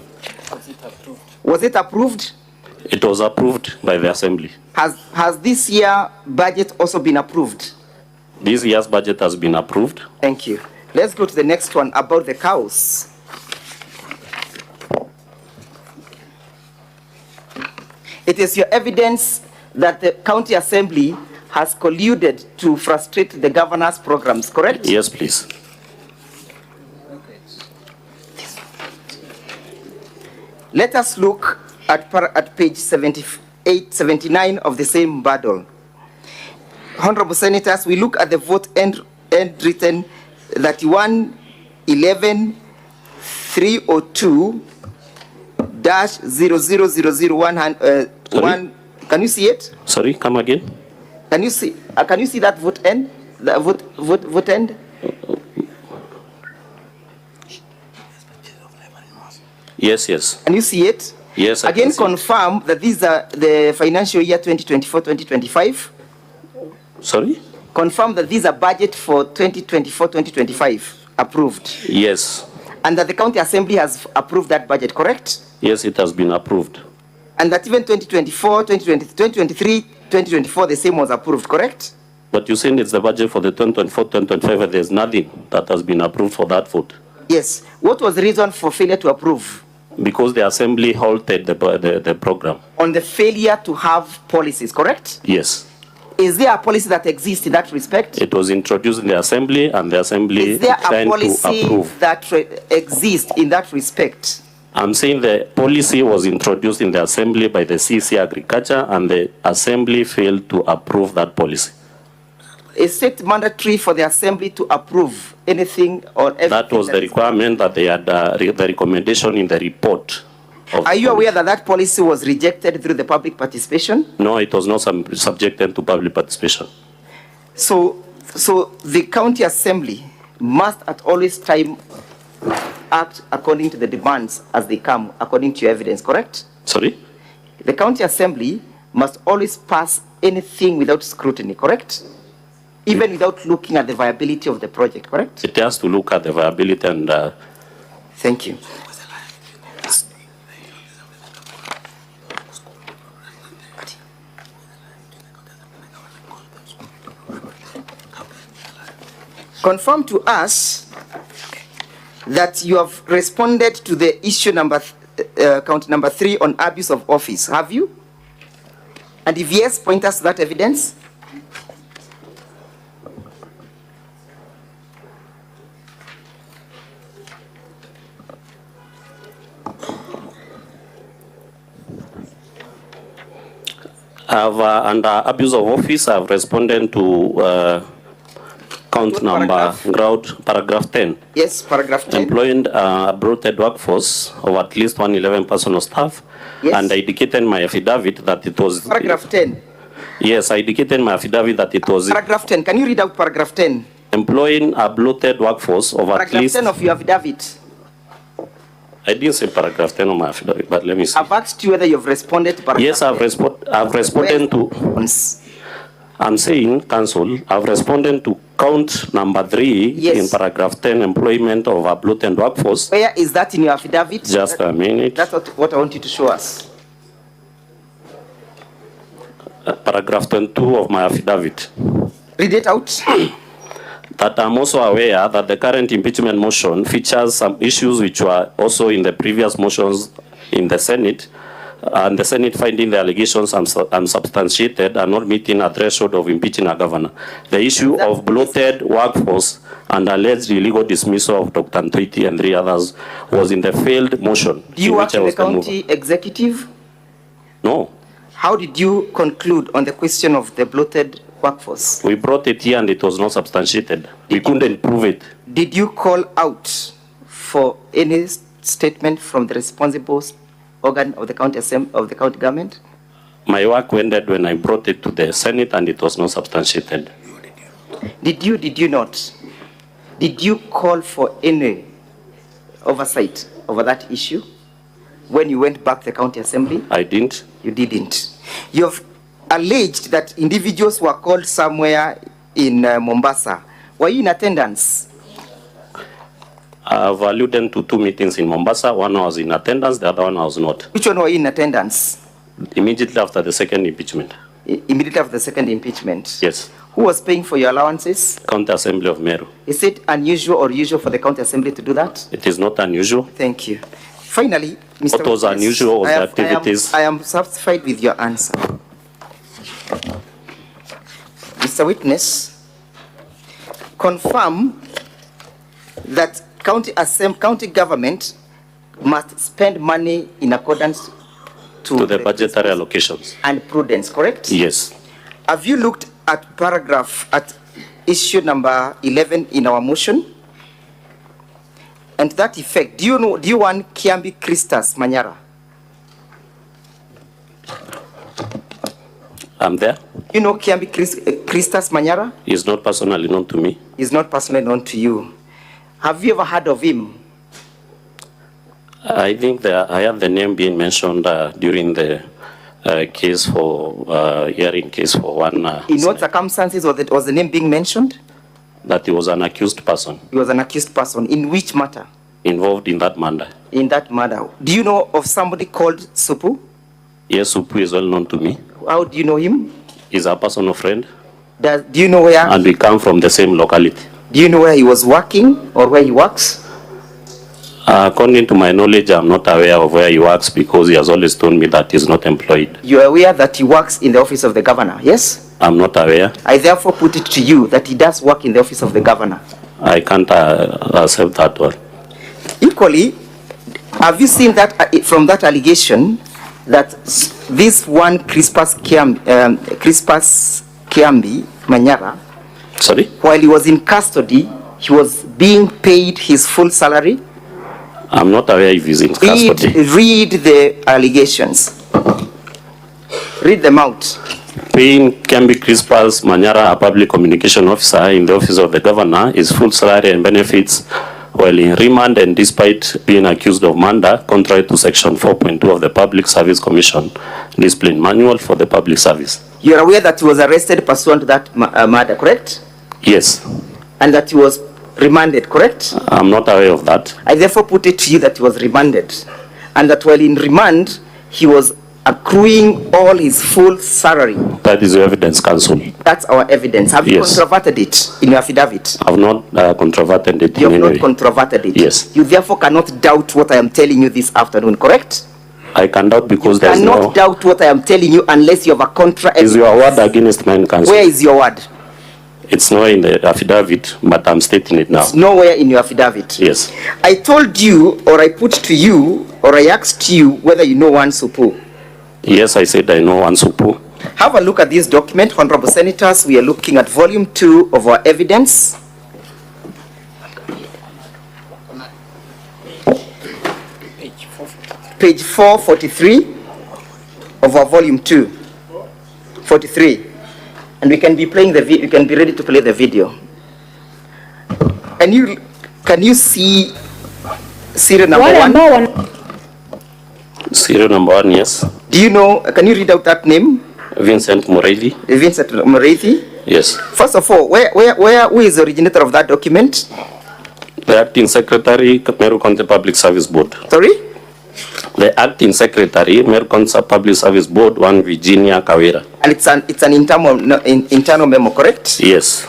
Was it approved? It was approved by the Assembly. Has this year budget also been approved? This year's budget has been approved. Thank you. Let's go to the next one about the cows. It is your evidence that the County Assembly has colluded to frustrate the governor's programs, correct? Yes, please. Let us look at page 78, 79 of the same bundle. Honorable Senators, we look at the vote end written 31-11-302-00001. Can you see it? Sorry, come again. Can you see that vote end? The vote end? Yes, yes. Can you see it? Yes, I Again, can see confirm that these are the financial year 2024-2025. Sorry? Confirm that these are budget for 2024-2025 approved. Yes. And that the County Assembly has approved that budget, correct? Yes, it has been approved. And that even 2024, 2023, 2024, the same was approved, correct? But you saying it's the budget for the 2024-2025, there's nothing that has been approved for that vote. Yes. What was the reason for failure to approve? Because the Assembly halted the program. On the failure to have policies, correct? Yes. Is there a policy that exists in that respect? It was introduced in the Assembly, and the Assembly Is there a declined to policy approve. that exists in that respect? I'm saying the policy was introduced in the Assembly by the CC Agriculture, and the Assembly failed to approve that policy. Is it mandatory for the Assembly to approve anything or everything? That was the requirement that they had, the recommendation in the report. Are you aware that that policy was rejected through the public participation? No, it was not subjected to public participation. So the County Assembly must at always time act according to the demands as they come, according to your evidence, correct? Sorry? The County Assembly must always pass anything without scrutiny, correct? Even without looking at the viability of the project, correct? It has to look at the viability and... Thank you. Confirm to us that you have responded to the issue count number 3 on abuse of office. Have you? And if yes, point us to that evidence. Under abuse of office, I've responded to count number, paragraph 10. Yes, paragraph 10. Employing a bloated workforce of at least 111 personal staff. Yes. And I indicated in my affidavit that it was... Paragraph 10. Yes, I indicated in my affidavit that it was... Paragraph 10. Can you read out paragraph 10? Employing a bloated workforce of at least... Paragraph 10 of your affidavit. I didn't say paragraph 10 of my affidavit, but let me see. I've asked you whether you've responded to paragraph Yes, I've responded to... I'm saying, Council, I've responded to count number 3 Yes. in paragraph 10, employment of a bloated workforce. Where is that in your affidavit? Just a minute. That's what I want you to show us. Paragraph 22 of my affidavit. Read it out. That I'm also aware that the current impeachment motion features some issues which were also in the previous motions in the Senate, and the Senate finding the allegations unsubstantiated and not meeting a threshold of impeaching a governor. The issue of bloated workforce and alleged illegal dismissal of Dr. Ntoiti and 3 others was in the failed motion. Do you work in the county executive? No. How did you conclude on the question of the bloated workforce? We brought it here and it was not substantiated. We couldn't prove it. Did you call out for any statement from the responsible organ of the county government? My work ended when I brought it to the Senate and it was not substantiated. Did you not? Did you call for any oversight over that issue when you went back to the county assembly? I didn't. You didn't. You have alleged that individuals were called somewhere in Mombasa. Were you in attendance? I've alluded to 2 meetings in Mombasa. One I was in attendance, the other one I was not. Which one were you in attendance? Immediately after the second impeachment. Immediately after the second impeachment? Yes. Who was paying for your allowances? County Assembly of Meru. Is it unusual or usual for the county assembly to do that? It is not unusual. Thank you. Finally, Mr. What was unusual was the activities. I am satisfied with your answer. Mr. Witness, confirm that county government must spend money in accordance to the budgetary allocations and prudence, correct? Yes. Have you looked at issue number 11 in our motion? And to that effect, do you want Kiambi Christus Manyara? I'm there. You know Kiambi Christus Manyara? He's not personally known to me. He's not personally known to you. Have you ever heard of him? I think that I have the name being mentioned during the case for hearing case for one. In what circumstances was the name being mentioned? That he was an accused person. He was an accused person. In which matter? Involved in that matter. In that matter. Do you know of somebody called Supu? Yes, Supu is well known to me. How do you know him? He's a personal friend. Do you know where? And we come from the same locality. Do you know where he was working or where he works? According to my knowledge, I'm not aware of where he works because he has always told me that he's not employed. You are aware that he works in the office of the governor, yes? I'm not aware. I therefore put it to you that he does work in the office of the governor. I can't accept that one. Equally, have you seen that from that allegation that this one Crispus Kiambi Manyara, sorry, while he was in custody, he was being paid his full salary? I'm not aware if he's in custody. Read the allegations. Read them out. Paying Kiambi Crispus Manyara, a public communication officer in the office of the governor, his full salary and benefits while in remand and despite being accused of murder, contrary to section 4.2 of the Public Service Commission Discipline Manual for the Public Service. You are aware that he was arrested pursuant to that murder, correct? Yes. And that he was remanded, correct? I'm not aware of that. I therefore put it to you that he was remanded, and that while in remand, he was accruing all his full salary. That is your evidence, counsel. That's our evidence. Have you controverted it in your affidavit? I've not controverted it. You have not controverted it? Yes. You therefore cannot doubt what I am telling you this afternoon, correct? I can doubt because there's no... You cannot doubt what I am telling you unless you have a contra evidence. Is your word against mine, counsel? Where is your word? It's nowhere in the affidavit, but I'm stating it now. It's nowhere in your affidavit. Yes. I told you, or I put to you, or I asked you whether you know one Supu. Yes, I said I know one Supu. Have a look at this document, Honorable Senators. We are looking at volume 2 of our evidence. Page 443 of our volume 2. 43. And we can be playing the video. You can be ready to play the video. Can you see serial number 1? Serial number 1, yes. Do you know? Can you read out that name? Vincent Mureithi. Vincent Mureithi. Yes. First of all, who is the originator of that document? The acting secretary, Meru County Public Service Board. Sorry? The acting secretary, Meru County Public Service Board, one Virginia Kawira. And it's an internal memo, correct? Yes.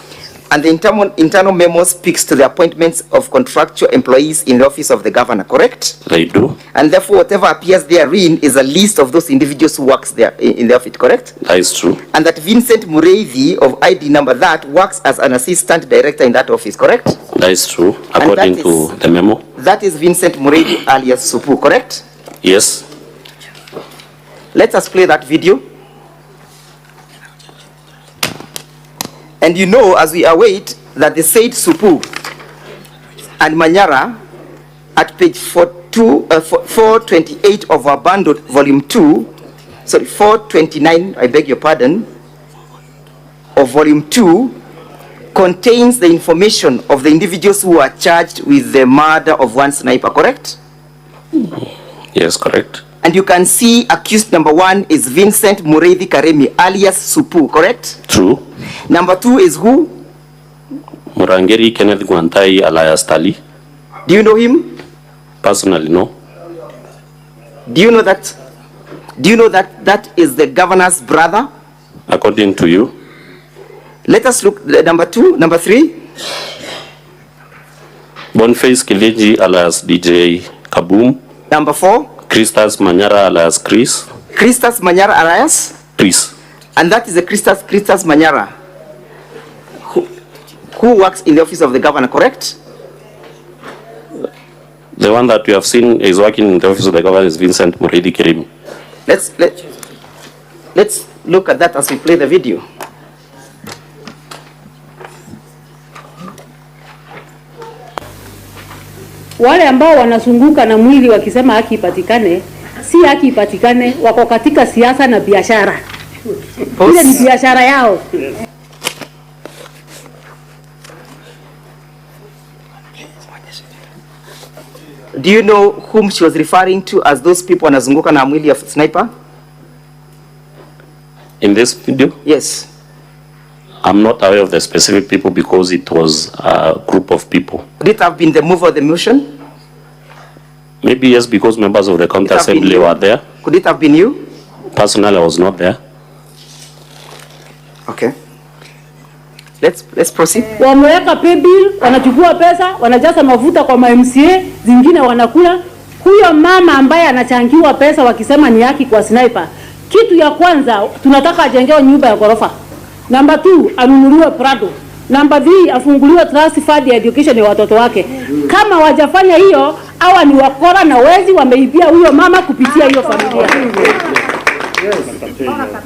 And the internal memo speaks to the appointments of contractual employees in the office of the governor, correct? They do. And therefore, whatever appears therein is a list of those individuals who works there in the office, correct? That is true. And that Vincent Mureithi of ID number that works as an assistant director in that office, correct? That is true, according to the memo. That is Vincent Mureithi alias Supu, correct? Yes. Let us play that video. And you know, as we await, that the said Supu and Manyara at page 428 of our bundle, volume 2, sorry, 429, I beg your pardon, of volume 2 contains the information of the individuals who are charged with the murder of one sniper, correct? Yes, correct. And you can see accused number 1 is Vincent Mureithi Karemi, alias Supu, correct? True. Number 2 is who? Murangeri Kenneth Gwantai alias Tali. Do you know him? Personally, no. Do you know that? Do you know that that is the governor's brother? According to you. Let us look at number 2, number 3. Boniface Kileji alias DJ Kaboom. Number 4. Christas Manyara alias Chris. Christas Manyara alias? Chris. And that is the Christas Manyara who works in the office of the governor, correct? The one that you have seen is working in the office of the governor is Vincent Mureithi Karemi. Let's look at that as we play the video. Wale ambao wanazunguka na mwili wakisema haki ipatikane, si haki ipatikane, wako katika siasa na biashara. Ile ni biashara yao. Do you know whom she was referring to as those people wanazunguka na mwili ya sniper? In this video? Yes. I'm not aware of the specific people because it was a group of people. Could it have been the mover of the motion? Maybe yes, because members of the county assembly were there. Could it have been you? Personally, I was not there. Okay. Let's proceed. Wameweka pay bill, wanachukua pesa, wanajaza mafuta kwa MCA, zingine wanakula. Huyo mama ambaye anachangiwa pesa wakisema ni haki kwa sniper. Kitu ya kwanza tunataka ajengewe nyumba ya ghorofa. Number 2 anunuliwe Prado. Number 3 afunguliwe trust fund ya education ya watoto wake. Kama wajafanya hiyo, hawa ni wakora na wezi wameibia huyo mama kupitia hiyo familia.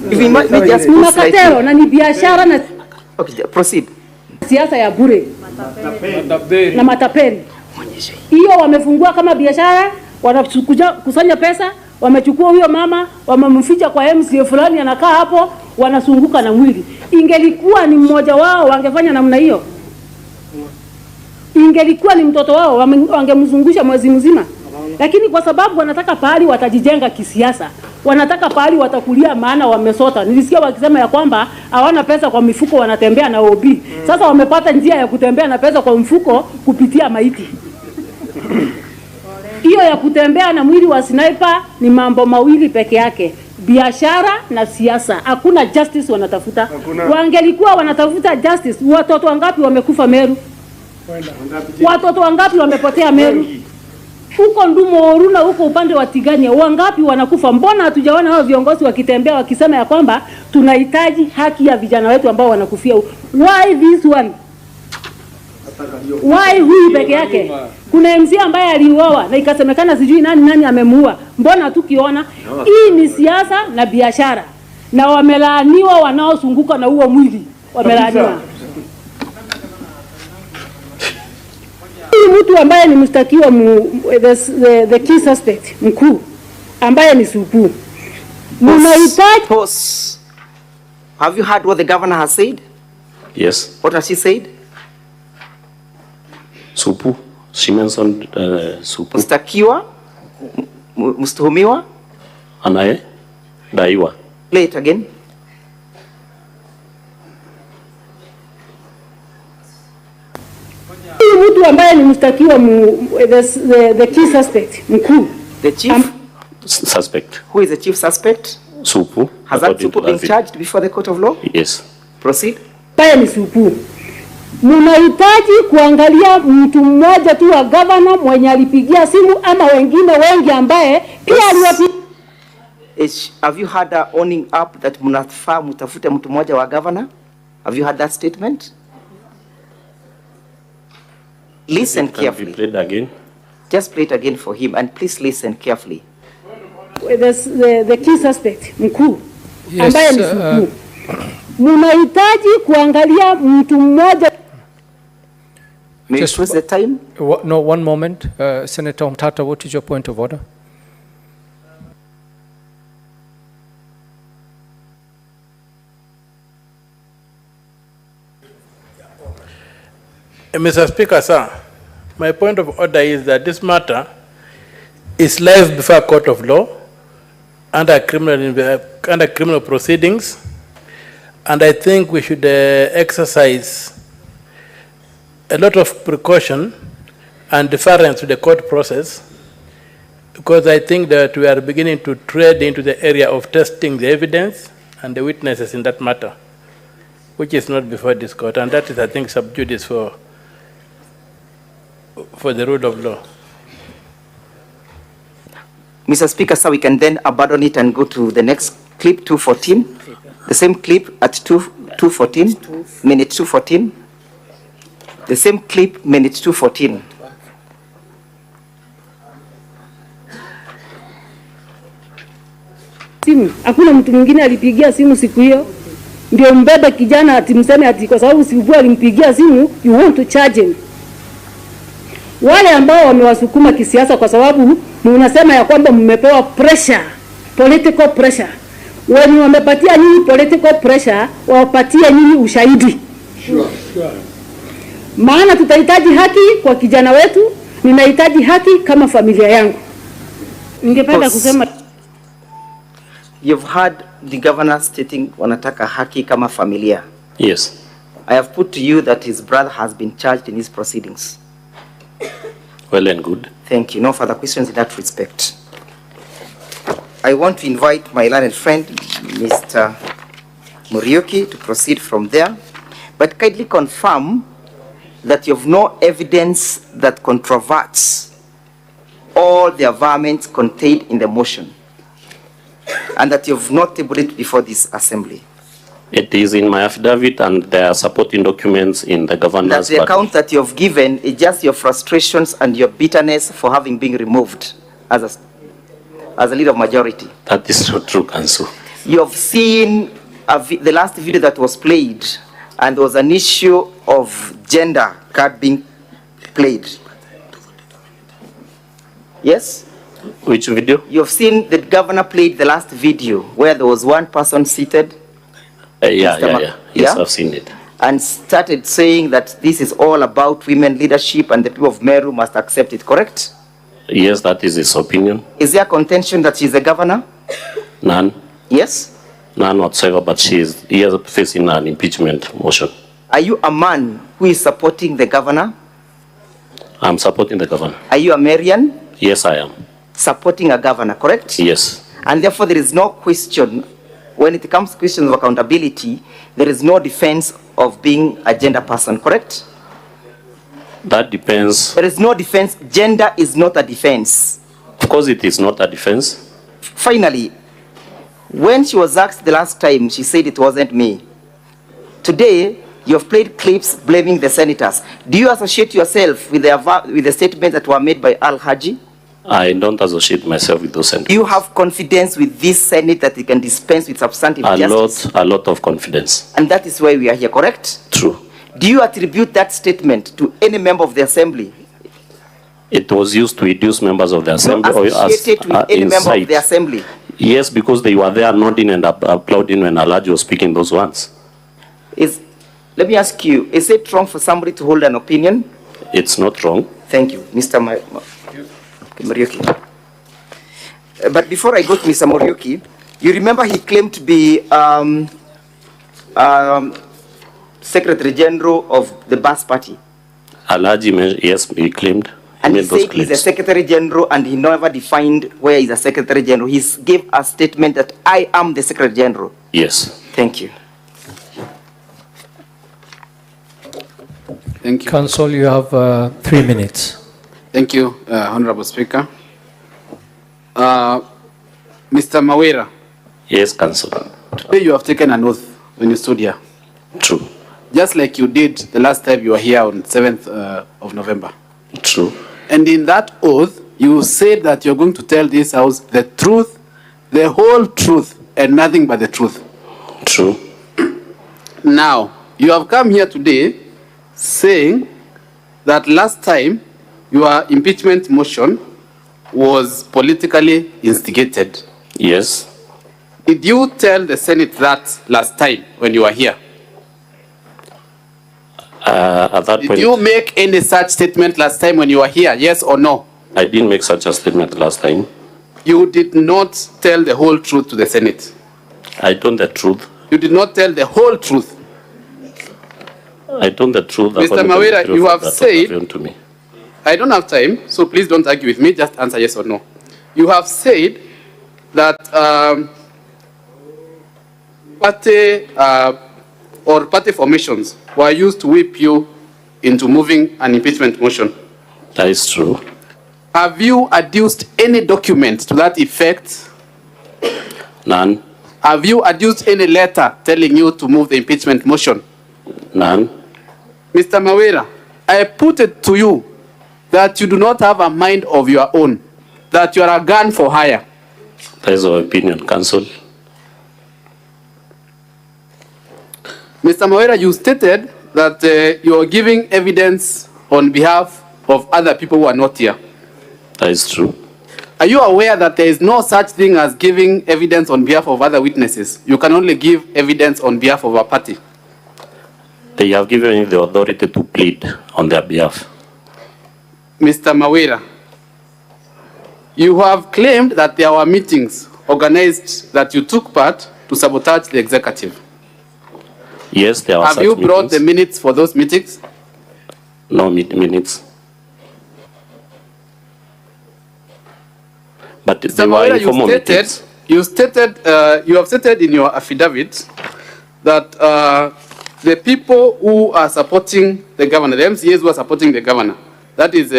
Ni makatero na ni biashara na okay, proceed. Siasa ya bure na matapeli. Hiyo wamefungua kama biashara, wanakuja kusanya pesa, wamechukua huyo mama, wamemficha kwa MCA fulani anakaa hapo, wanasunguka na mwili. Ingelikuwa ni mmoja wao wangefanya namna hiyo. Ingelikuwa ni mtoto wao wangemzungusha mwezi mzima. Lakini kwa sababu wanataka pahali watajijenga kisiasa, wanataka pahali watakulia maana wamesota. Nilisikia wakisema ya kwamba hawana pesa kwa mifuko wanatembea na OB. Sasa wamepata njia ya kutembea na pesa kwa mfuko kupitia maiti. Hiyo ya kutembea na mwili wa sniper ni mambo mawili peke yake. Biashara na siasa. Hakuna justice wanatafuta. Wangelikuwa wanatafuta justice, watoto wangapi wamekufa Meru? Watoto wangapi wamepotea Meru? Huko Ndumo Oruna, huko upande wa Tigania, wangapi wanakufa? Mbona hatujaona hao viongozi wakitembea wakisema ya kwamba tunahitaji haki ya vijana wetu ambao wanakufia? Why this one? Why huyu peke yake? Kuna MCA ambaye aliuawa na ikasemekana sijui nani amemuua. Mbona tukiona? Hii ni siasa na biashara. Na wamelaaniwa wanaozunguka na huo mwili. Wamelaaniwa. Mtu ambaye ni mshtakiwa the key suspect mkuu ambaye ni Supu. Pause. Have you heard what the governor has said? Yes. What has she said? Supu. She mentioned Supu. Mshtakiwa, mstuhumiwa, anaye daiwa. Play it again. Mtu ambaye ni mshtakiwa the key suspect mkuu. The chief suspect. Who is the chief suspect? Supu. Has that Supu been charged before the court of law? Yes. Proceed. Paya ni Supu. Mnahitaji kuangalia mtu mmoja tu wa governor mwenye alipigia simu ama wengine wengi ambaye pia aliwapigia. Have you heard her owning up that mnafaa mtafute mtu mmoja wa governor? Have you heard that statement? Listen carefully. Play it again. Just play it again for him and please listen carefully. The key suspect mkuu ambaye ni Supu. Mnahitaji kuangalia mtu mmoja. Just what's the time? No, one moment. Senator Omtata, what is your point of order? Mr. Speaker, sir, my point of order is that this matter is live before a court of law under criminal proceedings, and I think we should exercise a lot of precaution and deference to the court process, because I think that we are beginning to tread into the area of testing the evidence and the witnesses in that matter, which is not before this court, and that is, I think, sub judice for the rule of law. Mr. Speaker, sir, we can then abandon it and go to the next clip, 214. The same clip at 214, minute 214. The same clip, minute 214. Simu, hakuna mtu mwingine alipigia simu siku hiyo. Ndio mbebe kijana ati mseme ati kwa sababu Sibua alimpigia simu, you want to charge him. Wale ambao wamewasukuma kisiasa kwa sababu mnasema ya kwamba mmepewa pressure, political pressure. Wenye wamepatia nyinyi political pressure, wapatie nyinyi ushahidi. Sure. Maana tutahitaji haki kwa kijana wetu, ninahitaji haki kama familia yangu. Ningependa kusema You've heard the governor stating wanataka haki kama familia. Yes. I have put to you that his brother has been charged in his proceedings. Well and good. Thank you. No further questions in that respect. I want to invite my learned friend, Mr. Muriuki, to proceed from there, but kindly confirm that you have no evidence that controverts all the averments contained in the motion, and that you have not tabled it before this assembly. It is in my affidavit, and there are supporting documents in the governor's. That the account that you have given is just your frustrations and your bitterness for having been removed as a leader of majority. That is not true, Council. You have seen the last video that was played, and there was an issue of gender card being played. Yes? Which video? You have seen the governor played the last video where there was one person seated. Yes, yeah? I've seen it. And started saying that this is all about women leadership and the people of Meru must accept it, correct? Yes, that is his opinion. Is there contention that she's the governor? None. Yes? None whatsoever, but he is facing an impeachment motion. Are you a man who is supporting the governor? I'm supporting the governor. Are you a Marian? Yes, I am. Supporting a governor, correct? Yes. And therefore there is no question, when it comes to questions of accountability, there is no defense of being a gender person, correct? That depends. There is no defense. Gender is not a defense. Of course it is not a defense. Finally, when she was asked the last time, she said it wasn't me. Today, you have played clips blaming the senators. Do you associate yourself with the statements that were made by Al-Haji? I don't associate myself with those senators. Do you have confidence with this Senate that they can dispense with substantive justice? A lot of confidence. And that is why we are here, correct? True. Do you attribute that statement to any member of the assembly? It was used to reduce members of the assembly. No, associated with any member of the assembly? Yes, because they were there nodding and applauding when Al-Haji was speaking those ones. Let me ask you, is it wrong for somebody to hold an opinion? It's not wrong. Thank you, Mr. Muriuki. But before I go to Mr. Muriuki, you remember he claimed to be Secretary General of the Bas Party. Al-Haji, yes, he claimed. And he said he's a Secretary General, and he never defined where he's a Secretary General. He gave a statement that I am the Secretary General. Yes. Thank you. Thank you. Council, you have 3 minutes. Thank you, Honorable Speaker. Mr. Mawira. Yes, Council. Today you have taken an oath when you stood here. True. Just like you did the last time you were here on 7th of November. True. And in that oath, you said that you're going to tell this House the truth, the whole truth, and nothing but the truth. True. Now, you have come here today saying that last time your impeachment motion was politically instigated. Yes. Did you tell the Senate that last time when you were here? At that Did point, you make any such statement last time when you were here? Yes or no? I didn't make such a statement last time. You did not tell the whole truth to the Senate. I told the truth. You did not tell the whole truth. I told the truth. Mr. Mawira, you have said, to me. I don't have time, so please don't argue with me, just answer yes or no. You have said that party formations were used to whip you into moving an impeachment motion. That is true. Have you adduced any document to that effect? None. Have you adduced any letter telling you to move the impeachment motion? None. Mr. Mawira, I put it to you that you do not have a mind of your own, that you are a gun for hire. That is our opinion, Council. Mr. Mawira, you stated that you are giving evidence on behalf of other people who are not here. That is true. Are you aware that there is no such thing as giving evidence on behalf of other witnesses? You can only give evidence on behalf of a party. They have given me the authority to plead on their behalf. Mr. Mawira, you have claimed that there were meetings organized that you took part to sabotage the executive. Yes, there are Have such you brought meetings. the minutes for those meetings? No minutes. But Mr. they were Mawira, informal meetings. you have stated in your affidavit that the people who are supporting the governor, the MCAs who are supporting the governor, that is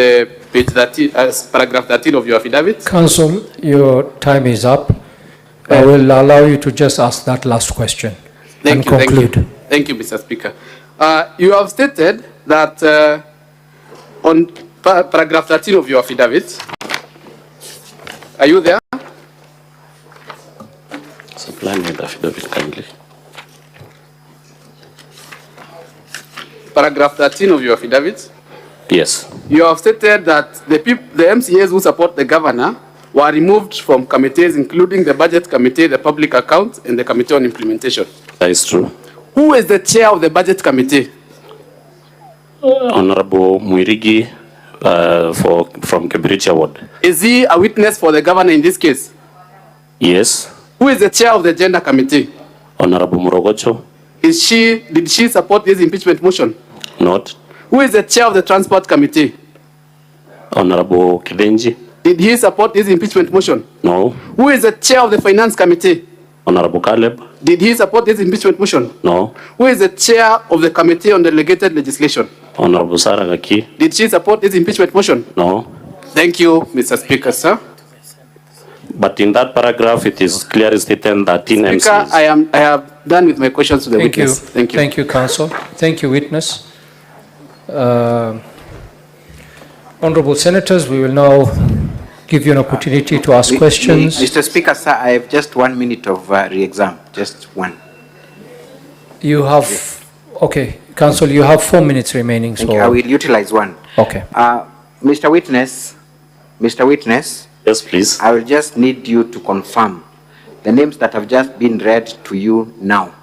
page 13, paragraph 13 of your affidavit. Council, your time is up. I will allow you to just ask that last question and conclude. Thank you, Mr. Speaker. You have stated that on paragraph 13 of your affidavit, are you there? Supply me the affidavit kindly. Paragraph 13 of your affidavit. Yes. You have stated that the MCAs who support the governor were removed from committees, including the budget committee, the public accounts, and the committee on implementation. That is true. Who is the chair of the budget committee? Honorable Mwirigi from Kibiricha Ward. Is he a witness for the governor in this case? Yes. Who is the chair of the gender committee? Honorable Murogocho. Did she support this impeachment motion? Not. Who is the chair of the transport committee? Honorable Kidenji. Did he support this impeachment motion? No. Who is the chair of the finance committee? Honorable Caleb. Did he support this impeachment motion? No. Who is the chair of the committee on delegated legislation? Honorable Saragaki. Did she support this impeachment motion? No. Thank you, Mr. Speaker, sir. But in that paragraph, it is clearly stated that in Speaker, MCAs. I have done with my questions to the Thank witness. you. Thank you. Thank you, Council. Thank you, witness. Honorable Senators, we will now give you an opportunity to ask questions. Mr. Speaker, sir, I have just 1 minute of re-exam, just one. You have, okay, Council, you have 4 minutes remaining. Thank So you. I will utilize one. Okay. Mr. Witness, Yes, please. I will just need you to confirm the names that have just been read to you now.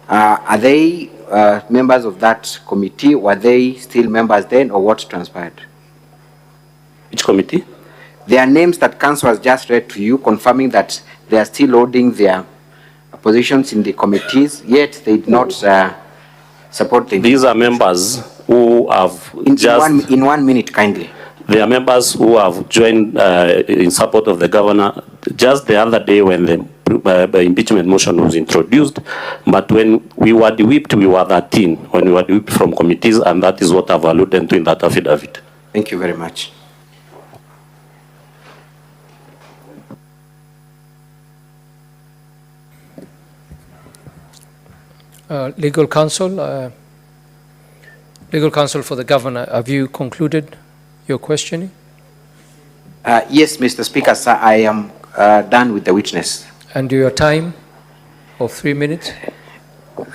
Are they members of that committee? Were they still members then, or what transpired? Which committee? There are names that Council has just read to you, confirming that they are still holding their positions in the committees, yet they did not support them. These are members who have in 1 minute, kindly. They are members who have joined in support of the governor just the other day when the impeachment motion was introduced. But when we were whipped, we were 13 when we were whipped from committees, and that is what I've alluded to in that affidavit. Thank you very much. Legal counsel for the governor, have you concluded your questioning? Yes, Mr. Speaker, sir, I am done with the witness. And your time of 3 minutes?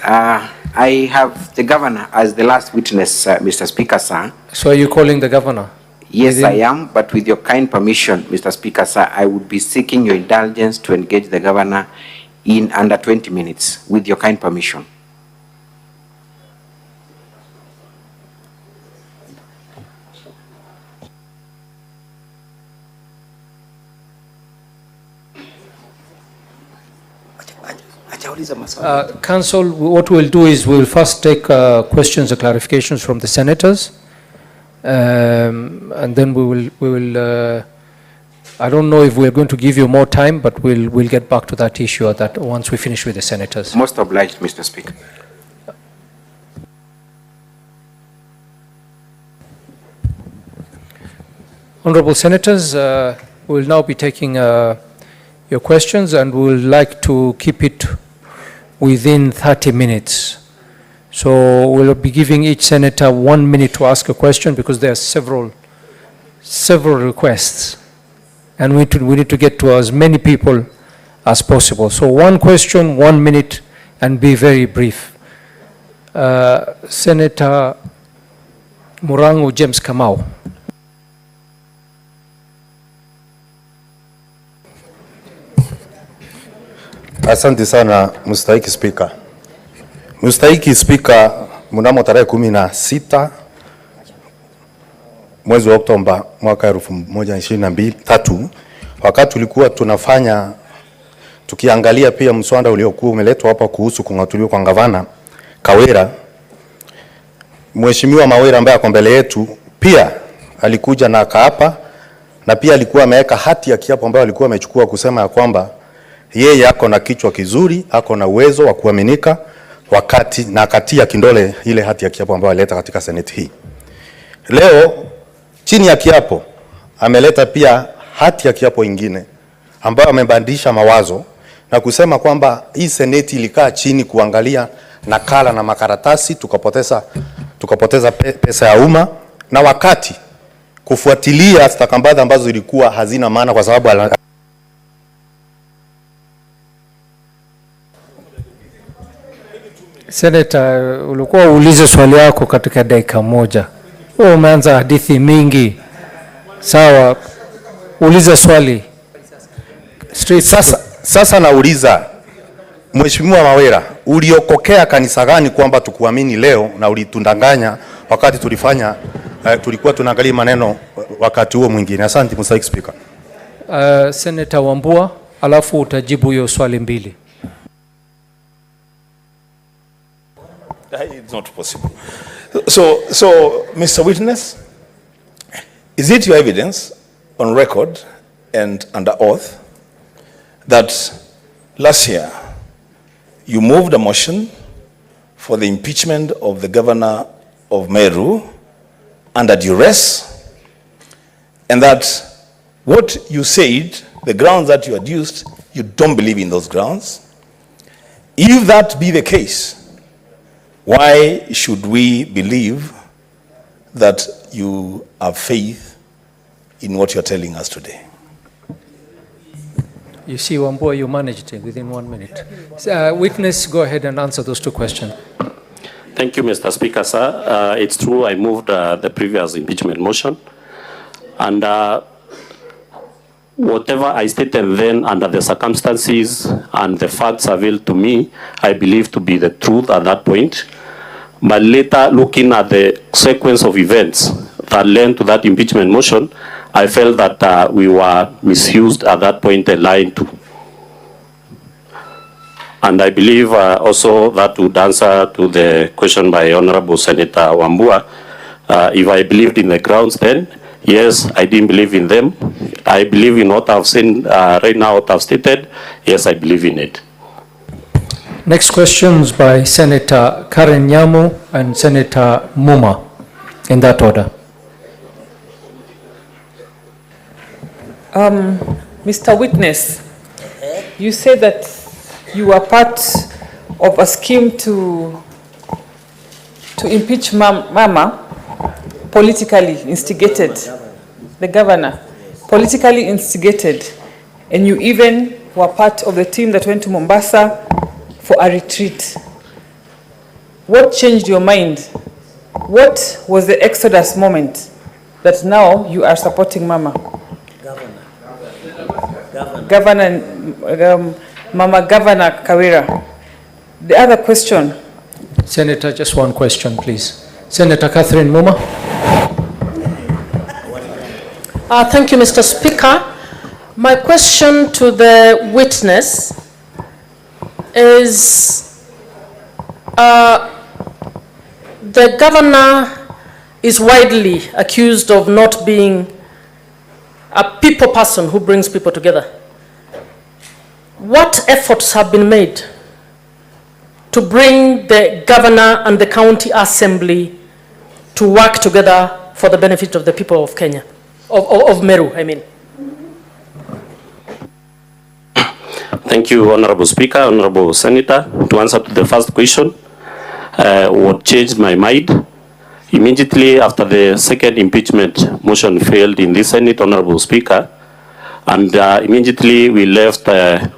I have the governor as the last witness, Mr. Speaker, sir. So are you calling the governor? Yes, I am, but with your kind permission, Mr. Speaker, sir, I would be seeking your indulgence to engage the governor in under 20 minutes, with your kind permission. Council, what we'll do is we'll first take questions or clarifications from the senators, and then we will. I don't know if we're going to give you more time, but we'll get back to that issue once we finish with the senators. Most obliged, Mr. Speaker. Honorable senators, we will now be taking your questions, and we would like to keep it within 30 minutes. So we'll be giving each senator 1 minute to ask a question, because there are several requests, and we need to get to as many people as possible. So one question, 1 minute, and be very brief. Senator Murangu James Kamau. Asante sana mstahiki Spika. Mstahiki Spika, mnamo tarehe 16 mwezi wa Oktoba mwaka 2023, wakati tulikuwa tukiangalia pia mswada uliokuwa umeletwa hapa kuhusu kung'atuliwa kwa gavana Kawira, Mheshimiwa Mawira ambaye ako mbele yetu pia alikuja na akaapa, na pia alikuwa ameweka hati ya kiapo ambayo alikuwa amechukua kusema ya kwamba yeye ako na kichwa kizuri, ako na uwezo wa kuaminika, wakati na akatia kindole ile hati ya kiapo ambayo alileta katika Senate hii. Leo chini ya kiapo ameleta pia hati ya kiapo ingine ambayo amebadilisha mawazo na kusema kwamba hii Senate ilikaa chini kuangalia nakala na makaratasi, tukapoteza pesa ya umma, na wakati kufuatilia stakabadhi ambazo zilikuwa hazina maana kwa sababu Senator, ulikuwa uulize swali yako katika dakika moja. Umeanza hadithi mingi. Sawa, uliza swali. Sasa nauliza, Mheshimiwa Mawira, uliokokea kanisa gani kwamba tukuamini leo na ulitundanganya wakati tulikuwa tunaangalia maneno wakati huo mwingine? Asante Mr. Speaker. Senator Wambua, alafu utajibu hiyo swali mbili. It's not possible. So, Mr. Witness, is it your evidence on record and under oath that last year you moved a motion for the impeachment of the governor of Meru under duress, and that what you said, the grounds that you adduced, you don't believe in those grounds? If that be the case, why should we believe that you have faith in what you're telling us today? You see, Wambua, you managed it within 1 minute. Witness, go ahead and answer those two questions. Thank you, Mr. Speaker, sir. It's true, I moved the previous impeachment motion. And whatever I stated then under the circumstances and the facts availed to me, I believe to be the truth at that point. But later, looking at the sequence of events that led to that impeachment motion, I felt that we were misused at that point and lied to. And I believe also that would answer to the question by Honorable Senator Wambua. If I believed in the grounds then, yes, I didn't believe in them. I believe in what I've seen right now, what I've stated. Yes, I believe in it. Next questions by Senator Karen Nyamu and Senator Muma, in that order. Mr. Witness, you said that you were part of a scheme to impeach Mama, politically instigated, the governor, politically instigated, and you even were part of the team that went to Mombasa for a retreat. What changed your mind? What was the exodus moment that now you are supporting Mama? Mama Governor Kawira. The other question. Senator, just one question, please. Senator Catherine Muma. Thank you, Mr. Speaker. My question to the witness is the governor is widely accused of not being a people person who brings people together. What efforts have been made to bring the governor and the county assembly to work together for the benefit of the people of Kenya, of Meru, I mean? Thank you, Honorable Speaker, Honorable Senator. To answer to the first question, what changed my mind? Immediately after the second impeachment motion failed in the Senate, Honorable Speaker, and immediately we left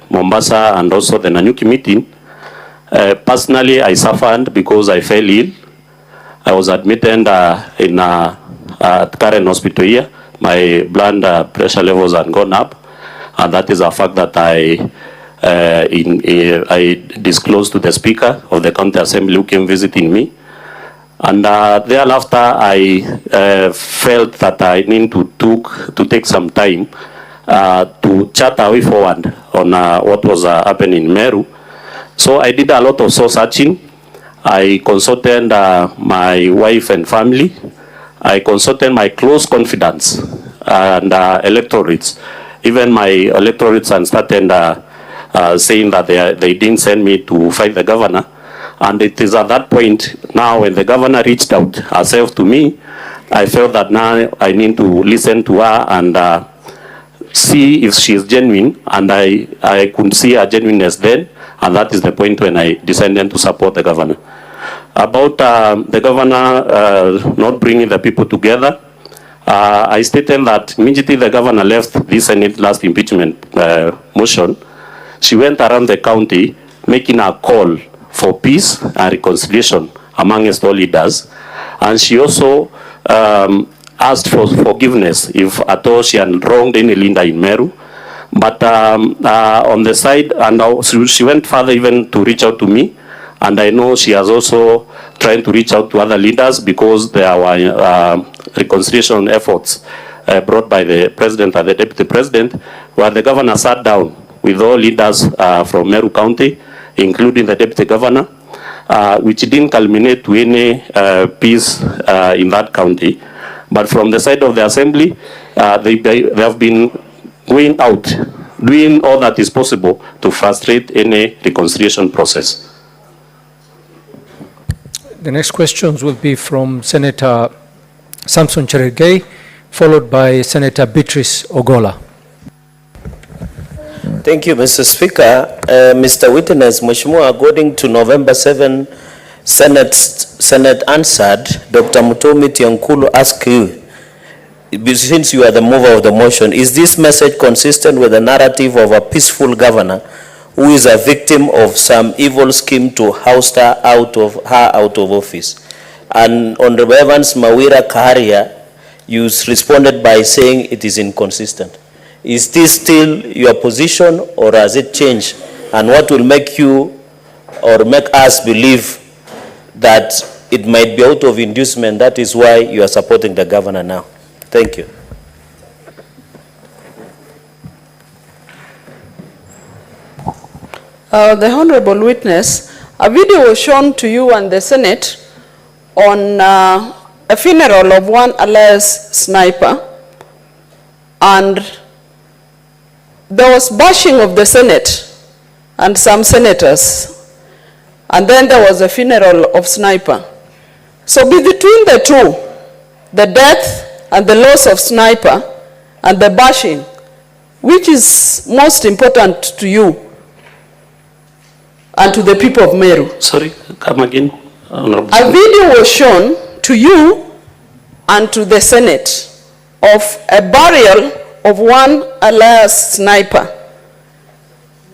Mombasa and also the Nanyuki meeting. Personally, I suffered because I fell ill. I was admitted in Karen Hospital here. My blood pressure levels had gone up, and that is a fact that I disclosed to the Speaker of the County Assembly who came visiting me. And thereafter, I felt that I need to take some time to chart a way forward on what was happening in Meru. So I did a lot of soul searching. I consulted my wife and family. I consulted my close confidants and electorates. Even my electorates and started saying that they didn't send me to fight the governor. And it is at that point now when the governor reached out herself to me, I felt that now I need to listen to her and see if she is genuine. And I could see her genuineness then. And that is the point when I decided to support the governor. About the governor not bringing the people together, I stated that immediately the governor left the Senate last impeachment motion, she went around the county making a call for peace and reconciliation amongst all leaders. And she also asked for forgiveness if at all she had wronged any leader in Meru. But on the side, and she went further even to reach out to me. And I know she has also tried to reach out to other leaders because there were reconciliation efforts brought by the president and the deputy president, where the governor sat down with all leaders from Meru County, including the deputy governor, which didn't culminate to any peace in that county. But from the side of the assembly, they have been going out, doing all that is possible to frustrate any reconciliation process. The next questions will be from Senator Samson Cherargei, followed by Senator Beatrice Ogola. Thank you, Mr. Speaker. Mr. Witness, Mheshimiwa, according to November 7 Senate answered, Dr. Mutomi Tiankulu asked you, since you are the mover of the motion, is this message consistent with the narrative of a peaceful governor who is a victim of some evil scheme to oust her out of office? And Honorable Evans Mawira Kaharia, you responded by saying it is inconsistent. Is this still your position or has it changed? And what will make you or make us believe that it might be out of inducement, that is why you are supporting the governor now? Thank you. The Honorable Witness, a video was shown to you and the Senate on a funeral of one alias sniper, and there was bashing of the Senate and some senators, and then there was a funeral of sniper. So between the two, the death and the loss of sniper and the bashing, which is most important to you and to the people of Meru? Sorry, come again. A video was shown to you and to the Senate of a burial of one alias sniper.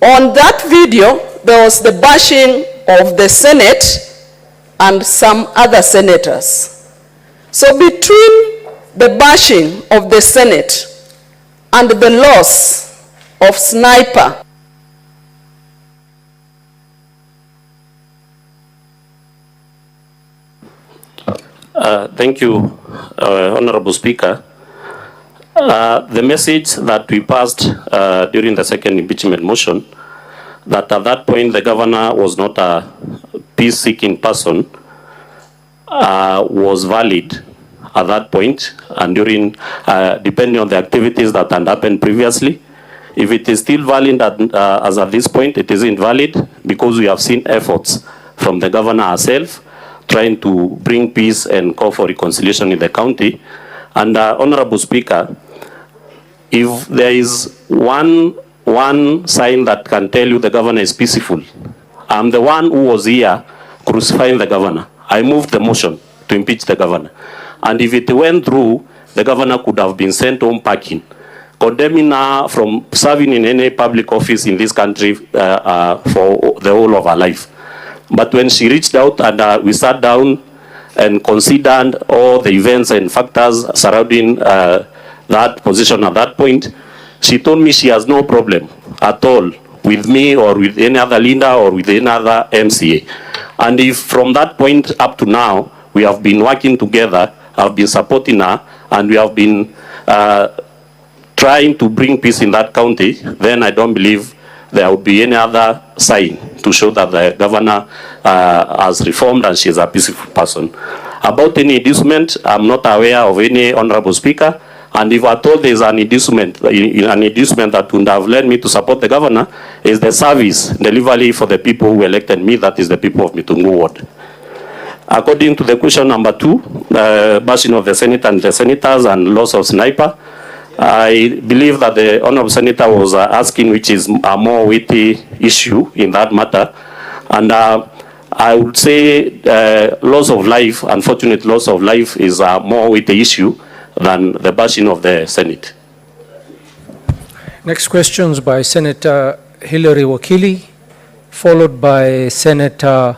On that video, there was the bashing of the Senate and some other senators. So between the bashing of the Senate and the loss of sniper, thank you, Honorable Speaker. The message that we passed during the second impeachment motion that at that point the governor was not a peace-seeking person was valid at that point, and during, depending on the activities that had happened previously. If it is still valid as at this point, it is invalid because we have seen efforts from the governor herself trying to bring peace and call for reconciliation in the county. And Honorable Speaker, if there is one sign that can tell you the governor is peaceful, I'm the one who was here crucifying the governor. I moved the motion to impeach the governor. And if it went through, the governor could have been sent home packing, condemning her from serving in any public office in this country for the whole of her life. But when she reached out and we sat down and considered all the events and factors surrounding that position at that point, she told me she has no problem at all with me or with any other leader or with any other MCA. And if from that point up to now, we have been working together, I've been supporting her, and we have been trying to bring peace in that county, then I don't believe there would be any other sign to show that the governor has reformed and she is a peaceful person. About any inducement, I'm not aware of any Honorable Speaker, and if at all there is an inducement that would have led me to support the governor, is the service delivery for the people who elected me, that is the people of Mitungu Ward. According to the question number 2, bashing of the Senate and the senators and loss of sniper, I believe that the Honorable Senator was asking which is a more weighty issue in that matter. And I would say loss of life, unfortunate loss of life, is a more weighty issue than the bashing of the Senate. Next questions by Senator Hilary Wakili, followed by Senator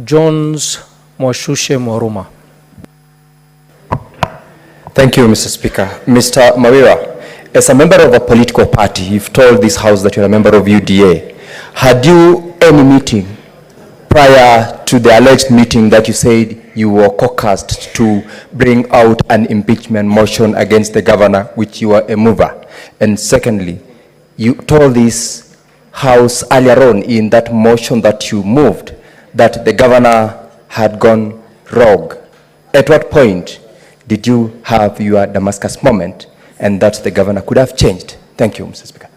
Jones Mwashushe Mwaruma. Thank you, Mr. Speaker. Mr. Mawira, as a member of a political party, you've told this House that you're a member of UDA. Had you any meeting prior to the alleged meeting that you said you were caucused to bring out an impeachment motion against the governor, which you were a mover? And secondly, you told this House earlier on in that motion that you moved that the governor had gone rogue. At what point did you have your Damascus moment and that the governor could have changed? Thank you, Mr. Speaker.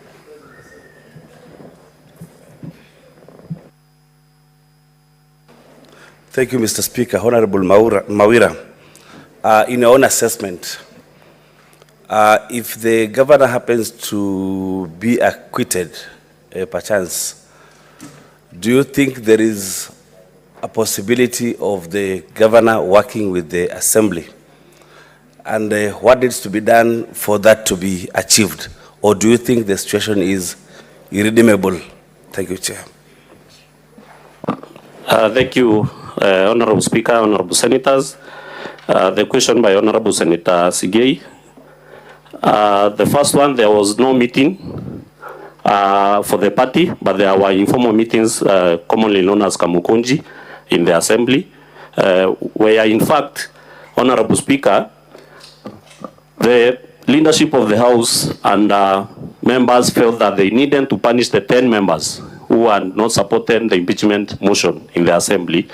Thank you, Mr. Speaker. Honorable Mawira, in your own assessment, if the governor happens to be acquitted, perchance, do you think there is a possibility of the governor working with the assembly? And what needs to be done for that to be achieved? Or do you think the situation is irredeemable? Thank you, Chair. Thank you, Honorable Speaker, Honorable Senators. The question by Honorable Senator Sigei. The first one, there was no meeting for the party, but there were informal meetings, commonly known as Kamukunji, in the assembly, where in fact, Honorable Speaker, the leadership of the House and members felt that they needed to punish the 10 members who had not supported the impeachment motion in the assembly.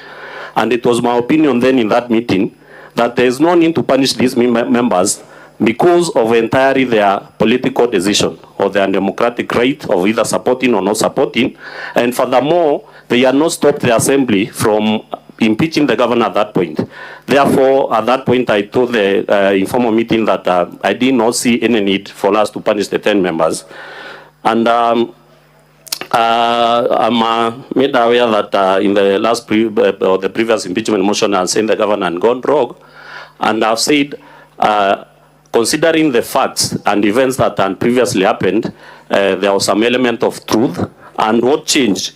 And it was my opinion then in that meeting that there is no need to punish these members because of entirely their political decision or their democratic right of either supporting or not supporting. And furthermore, they had not stopped the assembly from impeaching the governor at that point. Therefore, at that point, I told the informal meeting that I did not see any need for us to punish the 10 members. And I'm made aware that in the last or the previous impeachment motion, I saying the governor had gone rogue. And I've said, considering the facts and events that had previously happened, there was some element of truth. And what changed,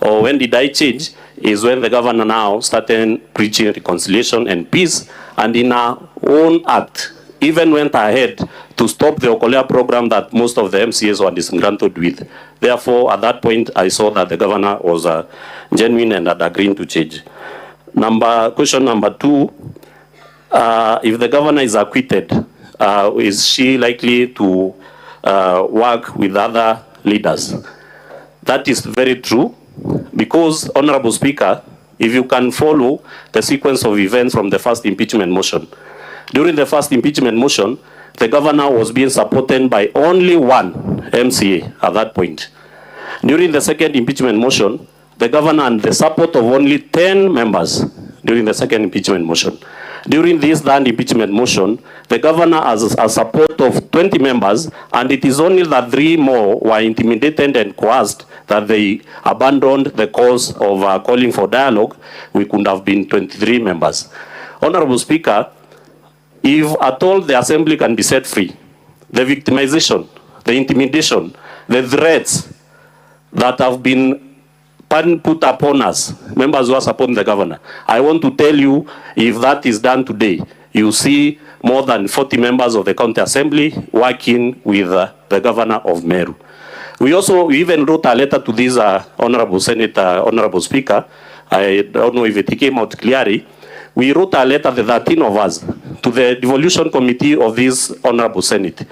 or when did I change, is when the governor now started preaching reconciliation and peace, and in our own act, even went ahead to stop the Okolea program that most of the MCAs were disgruntled with. Therefore, at that point, I saw that the governor was genuine and had agreed to change. Question number 2, if the governor is acquitted, is she likely to work with other leaders? That is very true because, Honorable Speaker, if you can follow the sequence of events from the first impeachment motion. During the first impeachment motion, the governor was being supported by only one MCA at that point. During the second impeachment motion, the governor had the support of only 10 members during the second impeachment motion. During this third impeachment motion, the governor has a support of 20 members, and it is only that 3 more were intimidated and coerced that they abandoned the cause of calling for dialogue. We could have been 23 members. Honorable Speaker, if at all the assembly can be set free, the victimization, the intimidation, the threats that have been put upon us, members who are supporting the governor, I want to tell you, if that is done today, you see more than 40 members of the county assembly working with the governor of Meru. We even wrote a letter to this honorable senator, honorable speaker. I don't know if it came out clearly. We wrote a letter, the 13 of us, to the devolution committee of this honorable senate,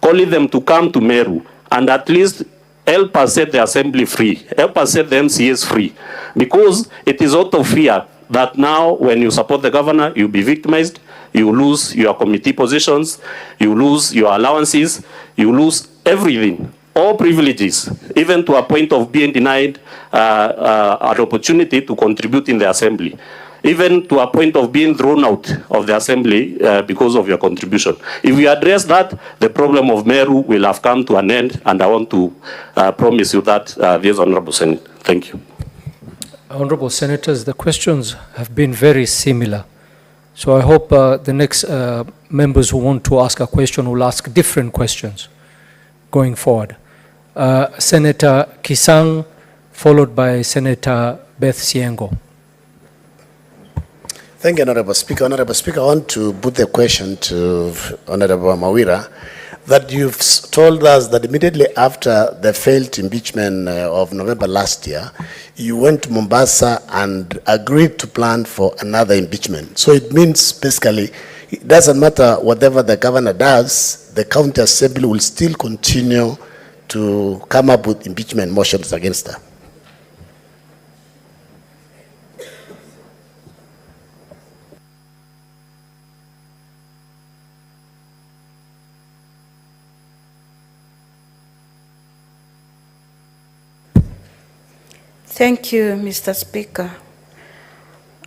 calling them to come to Meru and at least help us set the assembly free, help us set the MCAs free, because it is out of fear that now when you support the governor, you'll be victimized, you lose your committee positions, you lose your allowances, you lose everything, all privileges, even to a point of being denied an opportunity to contribute in the assembly, even to a point of being thrown out of the assembly because of your contribution. If we address that, the problem of Meru will have come to an end, and I want to promise you that, this Honorable Senate. Thank you. Honorable Senators, the questions have been very similar. So I hope the next members who want to ask a question will ask different questions going forward. Senator Kisang, followed by Senator Beth Siengo. Thank you, Honorable Speaker. Honorable Speaker, I want to put the question to Honorable Mawira that you've told us that immediately after the failed impeachment of November last year, you went to Mombasa and agreed to plan for another impeachment. So it means basically it doesn't matter whatever the governor does, the county assembly will still continue to come up with impeachment motions against her. Thank you, Mr. Speaker.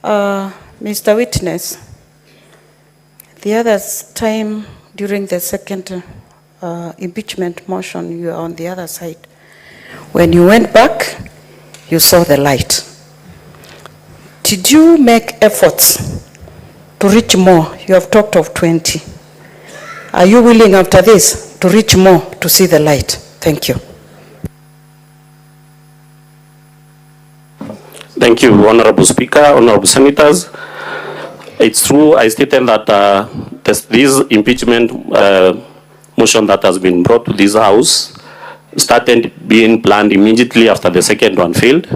Mr. Witness, the other time during the second impeachment motion, you were on the other side. When you went back, you saw the light. Did you make efforts to reach more? You have talked of 20. Are you willing after this to reach more to see the light? Thank you. Thank you, Honorable Speaker, Honorable Senators. It's true, I stated that this impeachment motion that has been brought to this House started being planned immediately after the second one failed.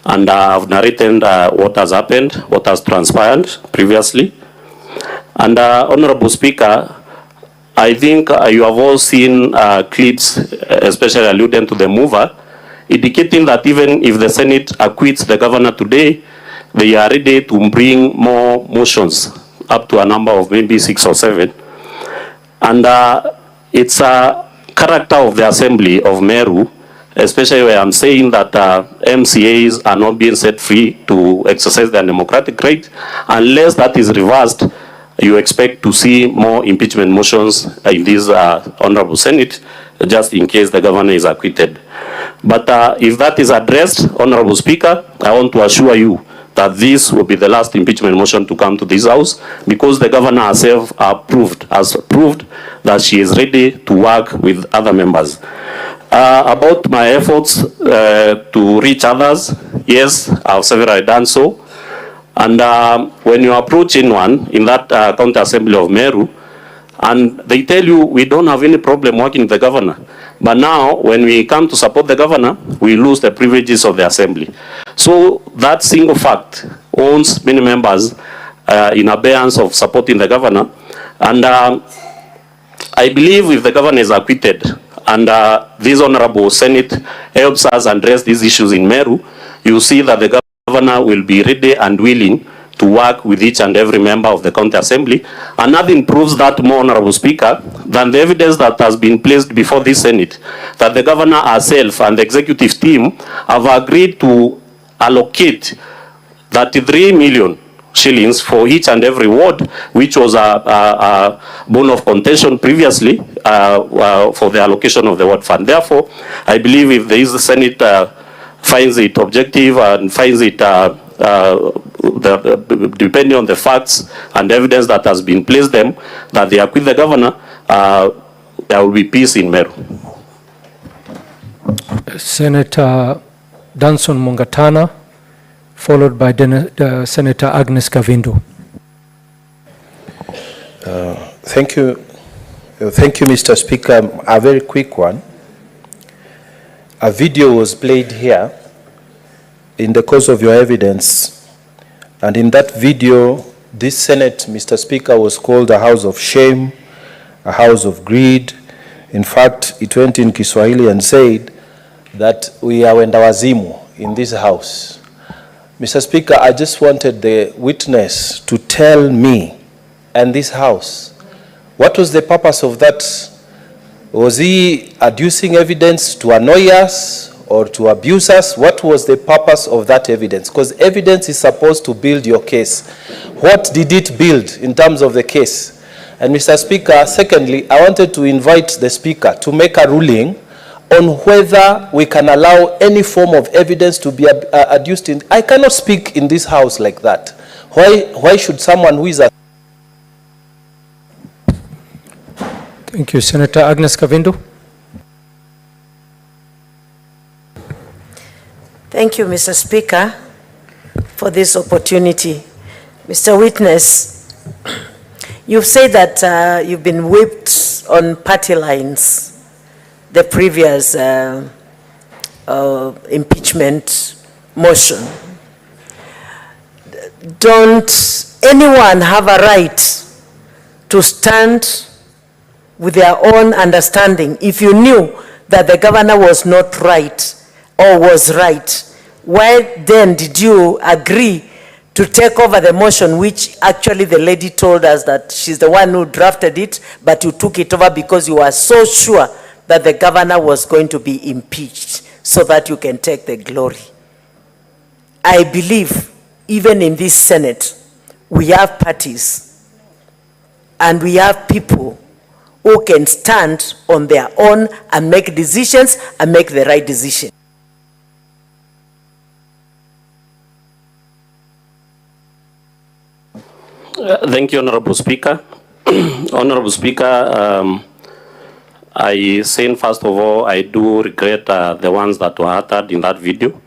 And I've narrated what has happened, what has transpired previously. And Honorable Speaker, I think you have all seen clips, especially alluding to the mover, indicating that even if the Senate acquits the governor today, they are ready to bring more motions, up to a number of maybe 6 or 7. And it's a character of the Assembly of Meru, especially where I'm saying that MCAs are not being set free to exercise their democratic right. Unless that is reversed, you expect to see more impeachment motions in this Honorable Senate, just in case the governor is acquitted. But if that is addressed, Honorable Speaker, I want to assure you that this will be the last impeachment motion to come to this House, because the governor herself has proved that she is ready to work with other members. About my efforts to reach others, yes, I've severally done so. And when you approach anyone in that county assembly of Meru, and they tell you, we don't have any problem working with the governor. But now, when we come to support the governor, we lose the privileges of the assembly. So that single fact owns many members in abeyance of supporting the governor. And I believe if the governor is acquitted, and this Honorable Senate helps us address these issues in Meru, you see that the governor will be ready and willing to work with each and every member of the county assembly. And nothing proves that more, Honorable Speaker, than the evidence that has been placed before this Senate, that the governor herself and the executive team have agreed to allocate 33 million shillings for each and every ward, which was a bone of contention previously for the allocation of the ward fund. Therefore, I believe if the Senate finds it objective and finds it depending on the facts and evidence that has been placed them, that they acquit the governor, there will be peace in Meru. Senator Danson Mungatana, followed by Senator Agnes Kavindu. Thank you, Mr. Speaker. A very quick one. A video was played here in the course of your evidence, and in that video, this Senate, Mr. Speaker, was called a house of shame, a house of greed. In fact, it went in Kiswahili and said that we are wenda wazimu in this house. Mr. Speaker, I just wanted the witness to tell me and this house, what was the purpose of that? Was he adducing evidence to annoy us or to abuse us? What was the purpose of that evidence? Because evidence is supposed to build your case. What did it build in terms of the case? And Mr. Speaker, secondly, I wanted to invite the Speaker to make a ruling on whether we can allow any form of evidence to be adduced in. I cannot speak in this house like that. Why should someone who is a... Thank you. Senator Agnes Kavindu. Thank you, Mr. Speaker, for this opportunity. Mr. Witness, you've said that you've been whipped on party lines, the previous impeachment motion. Don't anyone have a right to stand with their own understanding? If you knew that the governor was not right or was right, why then did you agree to take over the motion, which actually the lady told us that she's the one who drafted it, but you took it over because you were so sure that the governor was going to be impeached so that you can take the glory? I believe even in this Senate, we have parties and we have people who can stand on their own and make decisions and make the right decision. Thank you, Honorable Speaker. Honorable Speaker, I say first of all, I do regret the ones that were uttered in that video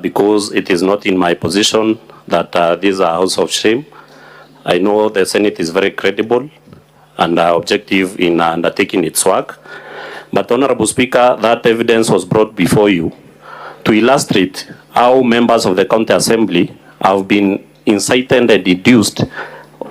because it is not in my position that these are house of shame. I know the Senate is very credible and objective in undertaking its work. But Honorable Speaker, that evidence was brought before you to illustrate how members of the County Assembly have been incited and induced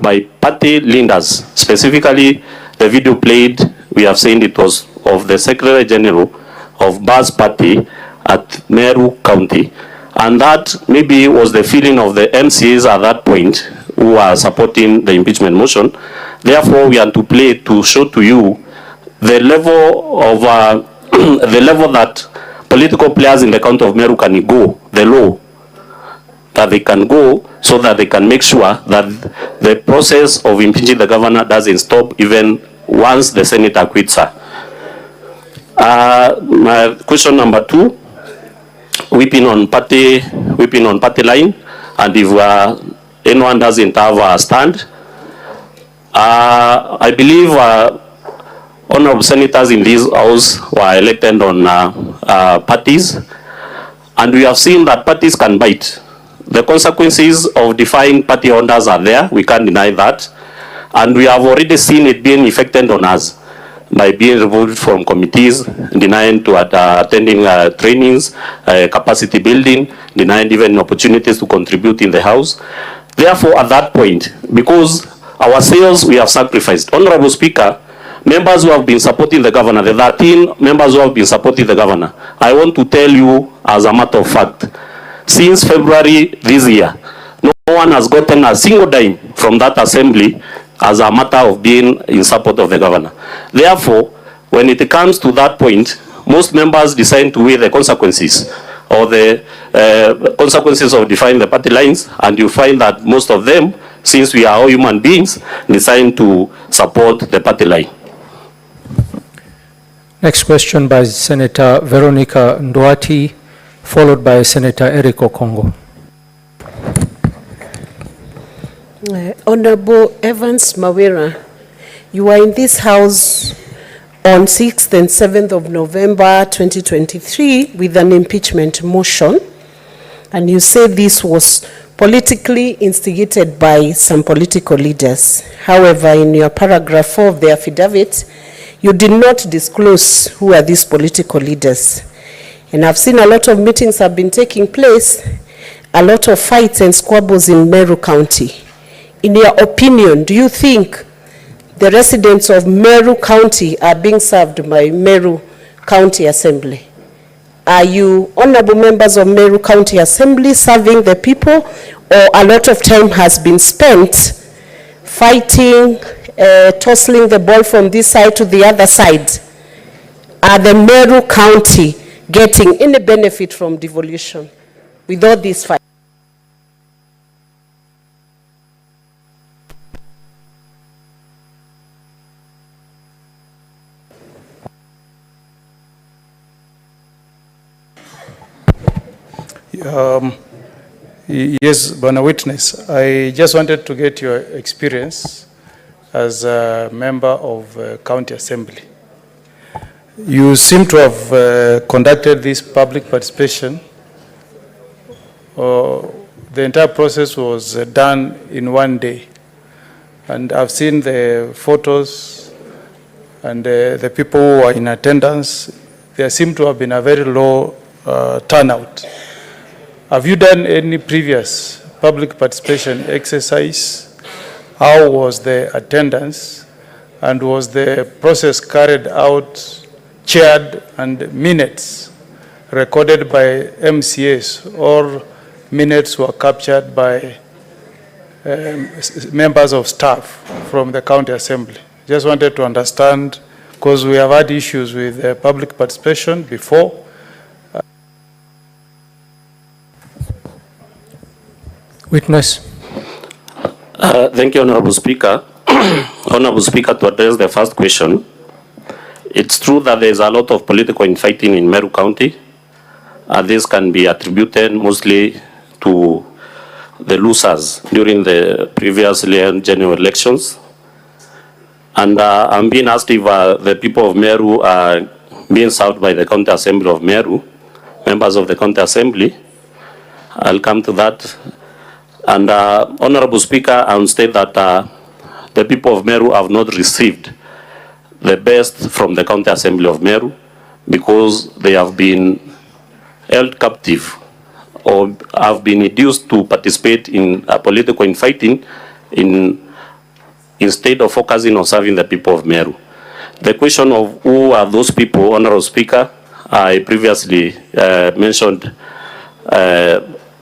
by party leaders. Specifically, the video played, we have seen it was of the Secretary General of Bas Party at Meru County. And that maybe was the feeling of the MCAs at that point who are supporting the impeachment motion. Therefore, we are to play to show to you the level of the level that political players in the county of Meru can go, the law that they can go, so that they can make sure that the process of impeaching the governor doesn't stop even once the Senate acquits her. My question number 2, whipping on party line, and if anyone doesn't have a stand, I believe honorable senators in this house were elected on parties, and we have seen that parties can bite. The consequences of defying party orders are there, we can't deny that, and we have already seen it being effected on us by being removed from committees, denying to attending trainings, capacity building, denying even opportunities to contribute in the house. Therefore, at that point, because ourselves we have sacrificed, Honorable Speaker, members who have been supporting the governor, the 13 members who have been supporting the governor, I want to tell you as a matter of fact, since February this year, no one has gotten a single dime from that assembly as a matter of being in support of the governor. Therefore, when it comes to that point, most members decide to weigh the consequences or the consequences of defining the party lines, and you find that most of them, since we are all human beings, decide to support the party line. Next question by Senator Veronica Nduati, followed by Senator Eric Okongo. Honorable Evans Mawira, you were in this house on 6th and 7th of November 2023 with an impeachment motion, and you say this was politically instigated by some political leaders. However, in your paragraph 4 of the affidavit, you did not disclose who are these political leaders. And I've seen a lot of meetings have been taking place, a lot of fights and squabbles in Meru County. In your opinion, do you think the residents of Meru County are being served by Meru County Assembly? Are you, honorable members of Meru County Assembly, serving the people, or a lot of time has been spent fighting, tossing the ball from this side to the other side? Are the Meru County getting any benefit from devolution with all these fights? Yes, Bwana Witness, I just wanted to get your experience as a member of County Assembly. You seem to have conducted this public participation. The entire process was done in one day. And I've seen the photos and the people who were in attendance. There seemed to have been a very low turnout. Have you done any previous public participation exercise? How was the attendance? And was the process carried out, chaired, and minutes recorded by MCAs, or minutes were captured by members of staff from the County Assembly? Just wanted to understand, because we have had issues with public participation before. Witness. Thank you, Honorable Speaker. Honorable Speaker, to address the first question, it's true that there is a lot of political infighting in Meru County. This can be attributed mostly to the losers during the previous general elections. And I'm being asked if the people of Meru are being served by the County Assembly of Meru, members of the County Assembly. I'll come to that. And Honorable Speaker, I will state that the people of Meru have not received the best from the County Assembly of Meru because they have been held captive or have been induced to participate in political infighting instead of focusing on serving the people of Meru. The question of who are those people, Honorable Speaker, I previously mentioned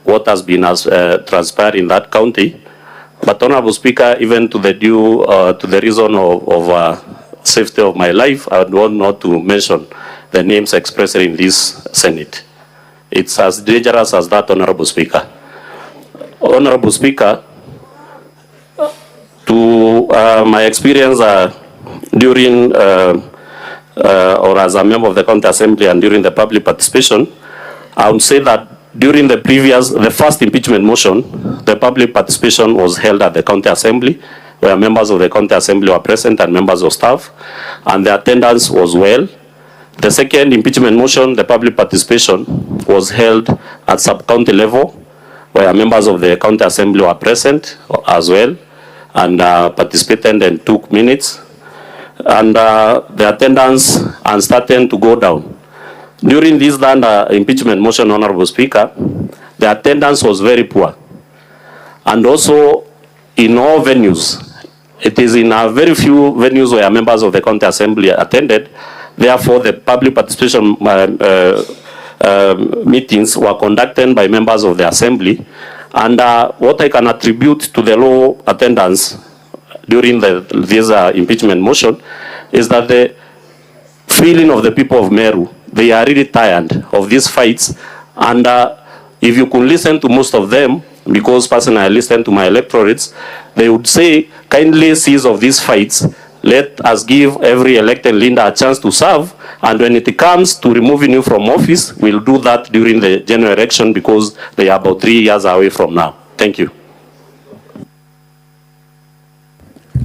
what has been transpired in that county. But Honorable Speaker, even to the reason of safety of my life, I would want not to mention the names expressed in this Senate. It's as dangerous as that, Honorable Speaker. Honorable Speaker, to my experience during or as a member of the County Assembly and during the public participation, I would say that during the first impeachment motion, the public participation was held at the County Assembly, where members of the County Assembly were present and members of staff, and the attendance was well. The second impeachment motion, the public participation was held at sub-county level, where members of the County Assembly were present as well, and participated and took minutes. And the attendance started to go down. During this impeachment motion, Honorable Speaker, the attendance was very poor. And also, in all venues, It is in a very few venues where members of the county assembly attended. Therefore, the public participation meetings were conducted by members of the assembly. And what I can attribute to the low attendance during this impeachment motion is that the feeling of the people of Meru, they are really tired of these fights. And if you could listen to most of them, because personally I listen to my electorates, they would say, kindly cease of these fights. Let us give every elected leader a chance to serve. And when it comes to removing you from office, we'll do that during the general election because they are about 3 years away from now. Thank you.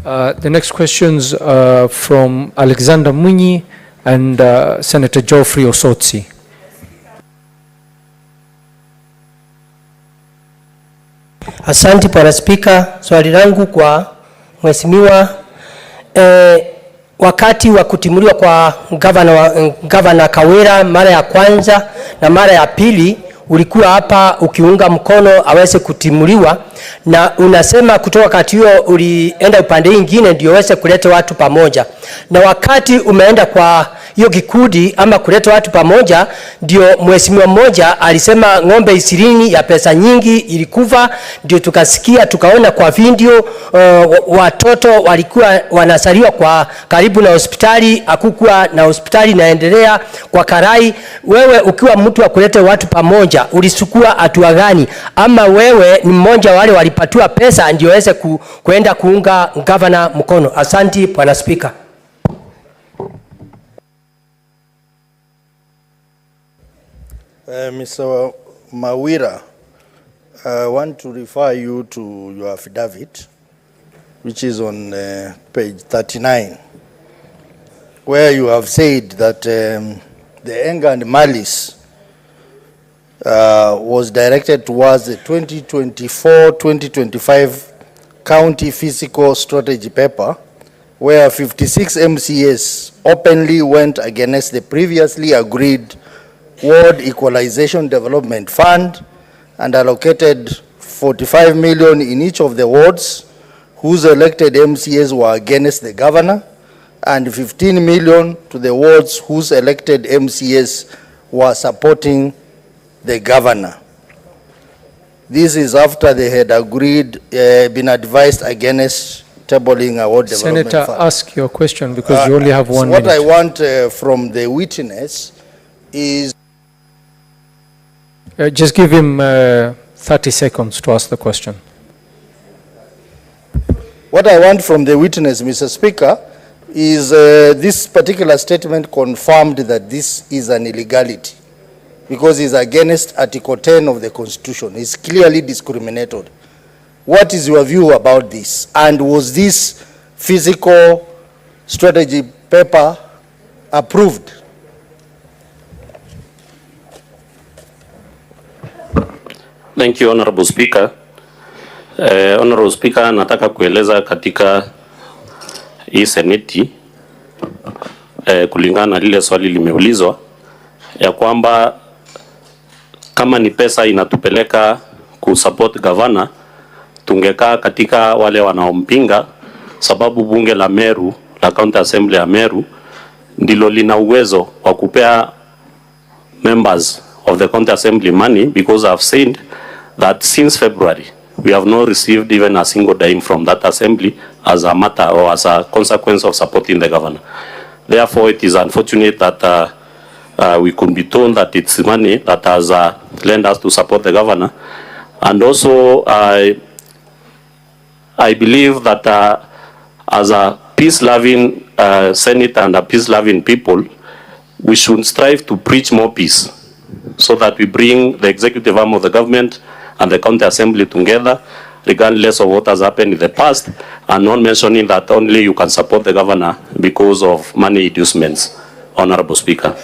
The next questions from Alexander Munyi and Senator Geoffrey Osotsi. Asante Bwana Spika, swali langu kwa mheshimiwa, wakati wa kutimuliwa kwa gavana Kawira mara ya kwanza na mara ya pili ulikuwa hapa ukiunga mkono aweze kutimuliwa, na unasema kutoka wakati huo ulienda upande mwingine ndio aweze kuleta watu pamoja, na wakati umeenda kwa hiyo kikundi ama kuleta watu pamoja, ndio mheshimiwa mmoja alisema ng'ombe 20 ya pesa nyingi ilikufa. Ndio tukasikia tukaona kwa video watoto walikuwa wanasaliwa kwa karibu na hospitali, hakukuwa na hospitali inaendelea kwa Karai. Wewe ukiwa mtu wa kuleta watu pamoja, ulisukua hatua gani? Ama wewe ni mmoja wale walipatiwa pesa ndio waweze kuenda kuunga gavana mkono? Asante Bwana Spika. Mr. Mawira, I want to refer you to your affidavit, which is on page 39, where you have said that the anger and malice was directed towards the 2024-2025 county fiscal strategy paper, where 56 MCAs openly went against the previously agreed Ward Equalization Development Fund and allocated 45 million in each of the wards whose elected MCAs were against the governor, and 15 million to the wards whose elected MCAs were supporting the governor. This is after they had agreed, been advised against tabling a ward development Senator, fund. ask your question because you only have 1 What minute. I want from the witness is just give him 30 seconds to ask the question. what I want from the witness, Mr. Speaker, is this particular statement confirmed that this is an illegality because it's against Article 10 of the Constitution. It's clearly discriminated. What is your view about this? And was this physical strategy paper approved? Thank you, Honorable Speaker. Honorable Speaker, nataka kueleza katika hii seneti kulingana na lile swali limeulizwa ya kwamba kama ni pesa inatupeleka kusupport governor, tungekaa katika wale wanaompinga, sababu bunge la Meru, la County Assembly ya Meru, ndilo lina uwezo wa kupea members of the County Assembly money, because I've said that since February we have not received even a single dime from that assembly as a matter or as a consequence of supporting the governor. Therefore, it is unfortunate that we could be told that it's money that has lent us to support the governor. And also, I believe that as a peace-loving Senate and a peace-loving people, we should strive to preach more peace, so that we bring the executive arm of the government and the county assembly together, regardless of what has happened in the past, and not mentioning that only you can support the governor because of money inducements. Honorable Speaker.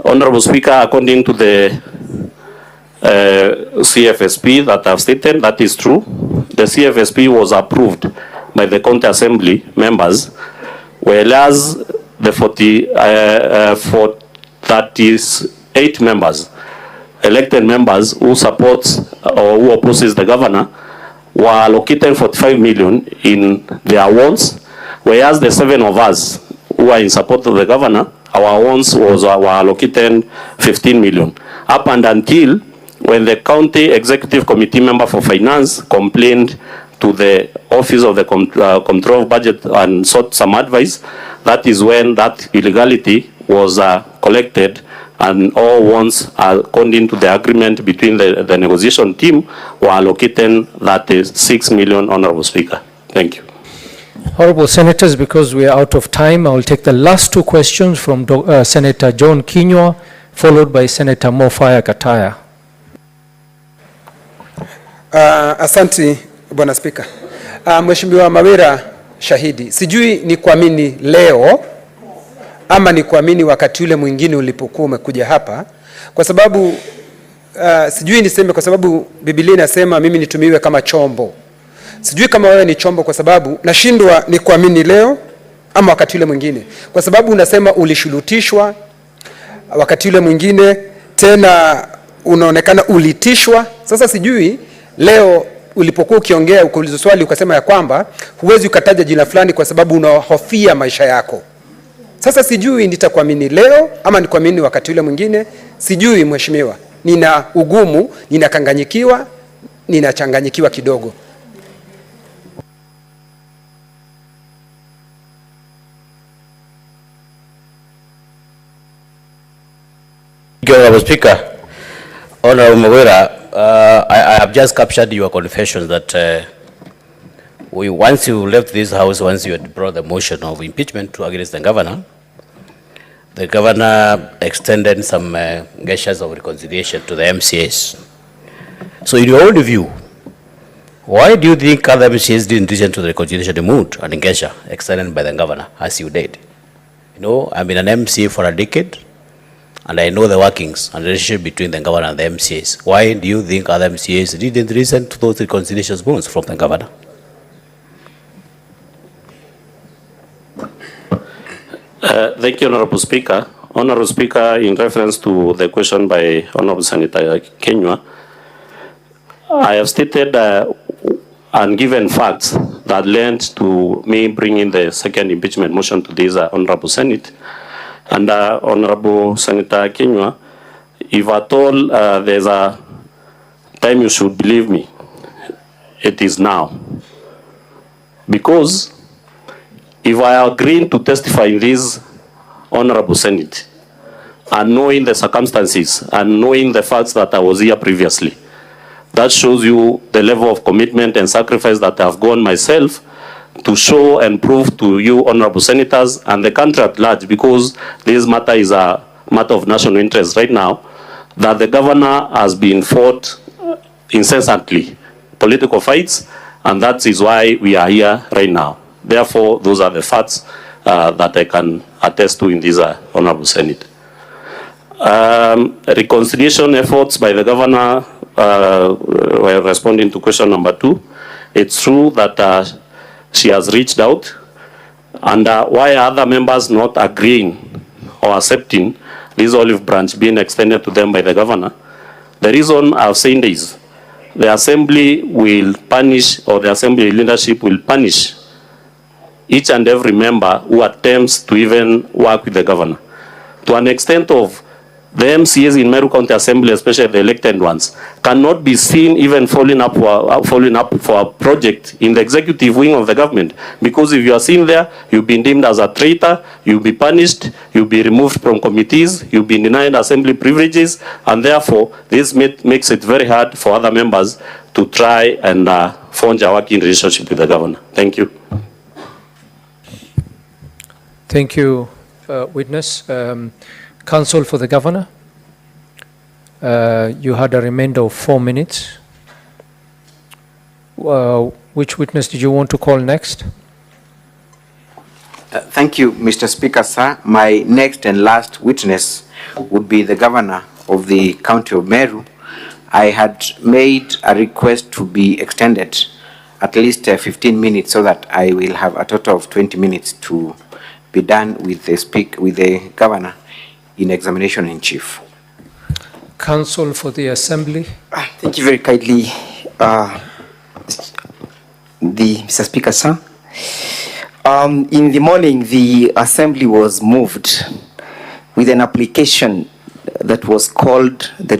Honorable Speaker, according to the CFSP that I've stated, that is true. The CFSP was approved by the county assembly members, whereas the 38 members, elected members who supports or who opposes the governor, were allocated 45 million in their warrants, whereas the 7 of us who are in support of the governor, our warrants were allocated 15 million. Up and until when the county executive committee member for finance complained to the office of the control of budget and sought some advice, that is when that illegality was collected, and all warrants, according to the agreement between the negotiation team, were allocated that is 6 million, Honorable Speaker. Thank you. Honorable Senators, because we are out of time, I will take the last two questions from Senator John Kinyua, followed by Senator Mofaya Kataya. Asante Bwana Spika. Mheshimiwa Mawira shahidi, sijui ni kuamini leo ama ni kuamini wakati ule mwingine ulipokuwa umekuja hapa, kwa sababu sijui niseme, kwa sababu Biblia inasema mimi nitumiwe kama chombo. Sijui kama wewe ni chombo, kwa sababu nashindwa ni kuamini leo ama wakati ule mwingine, kwa sababu unasema ulishurutishwa wakati ule mwingine, tena unaonekana ulitishwa. Sasa sijui leo ulipokuwa ukiongea ukaulizwa swali ukasema ya kwamba huwezi ukataja jina fulani kwa sababu unahofia maisha yako. Sasa sijui nitakuamini leo ama nikuamini wakati ule mwingine. Sijui mheshimiwa, nina ugumu, ninachanganyikiwa kidogo. Honorable Speaker, Honorable Mawira, I have just captured your confession that once you left this house, once you had brought the motion of impeachment against the governor extended some gestures of reconciliation to the MCAs. So in your own view, why do you think other MCAs didn't listen to the reconciliation mood and gesture extended by the governor as you did? You know, I've been an MCA for a decade, and I know the workings and the relationship between the governor and the MCAs. Why do you think other MCAs didn't listen to those reconciliation moves from the governor? Thank you, Honorable Speaker. Honorable Speaker, in reference to the question by Honorable Senator Kinyua, I have stated and given facts that led to me bringing the second impeachment motion to this Honorable Senate. And Honorable Senator Kinyua, if at all there's a time you should believe me, it is now. Because if I agree to testify in this Honorable Senate, and knowing the circumstances and knowing the facts that I was here previously, that shows you the level of commitment and sacrifice that I've gone myself to show and prove to you, Honorable Senators, and the country at large, because this matter is a matter of national interest right now, that the governor has been fought incessantly, political fights, and that is why we are here right now. Therefore, those are the facts that I can attest to in this Honorable Senate. Reconciliation efforts by the governor, while responding to question number 2, it's true that she has reached out, and why are other members not agreeing or accepting this olive branch being extended to them by the governor? The reason I've saying this, the assembly will punish, or the assembly leadership will punish each and every member who attempts to even work with the governor. To an extent of the MCAs in Meru County Assembly, especially the elected ones, cannot be seen even following up for a project in the executive wing of the government. Because if you are seen there, you'll be deemed as a traitor, you'll be punished, you'll be removed from committees, you'll be denied assembly privileges, and therefore this makes it very hard for other members to try and forge a working relationship with the governor. Thank you. Thank you, witness. Counsel for the governor, you had a remainder of 4 minutes. Which witness did you want to call next? Thank you, Mr. Speaker, sir. My next and last witness would be the governor of the county of Meru. I had made a request to be extended at least 15 minutes so that I will have a total of 20 minutes to be done with the governor in examination in chief. Counsel for the assembly. Thank you very kindly. Mr. Speaker, sir. In the morning, the Assembly was moved with an application that was called the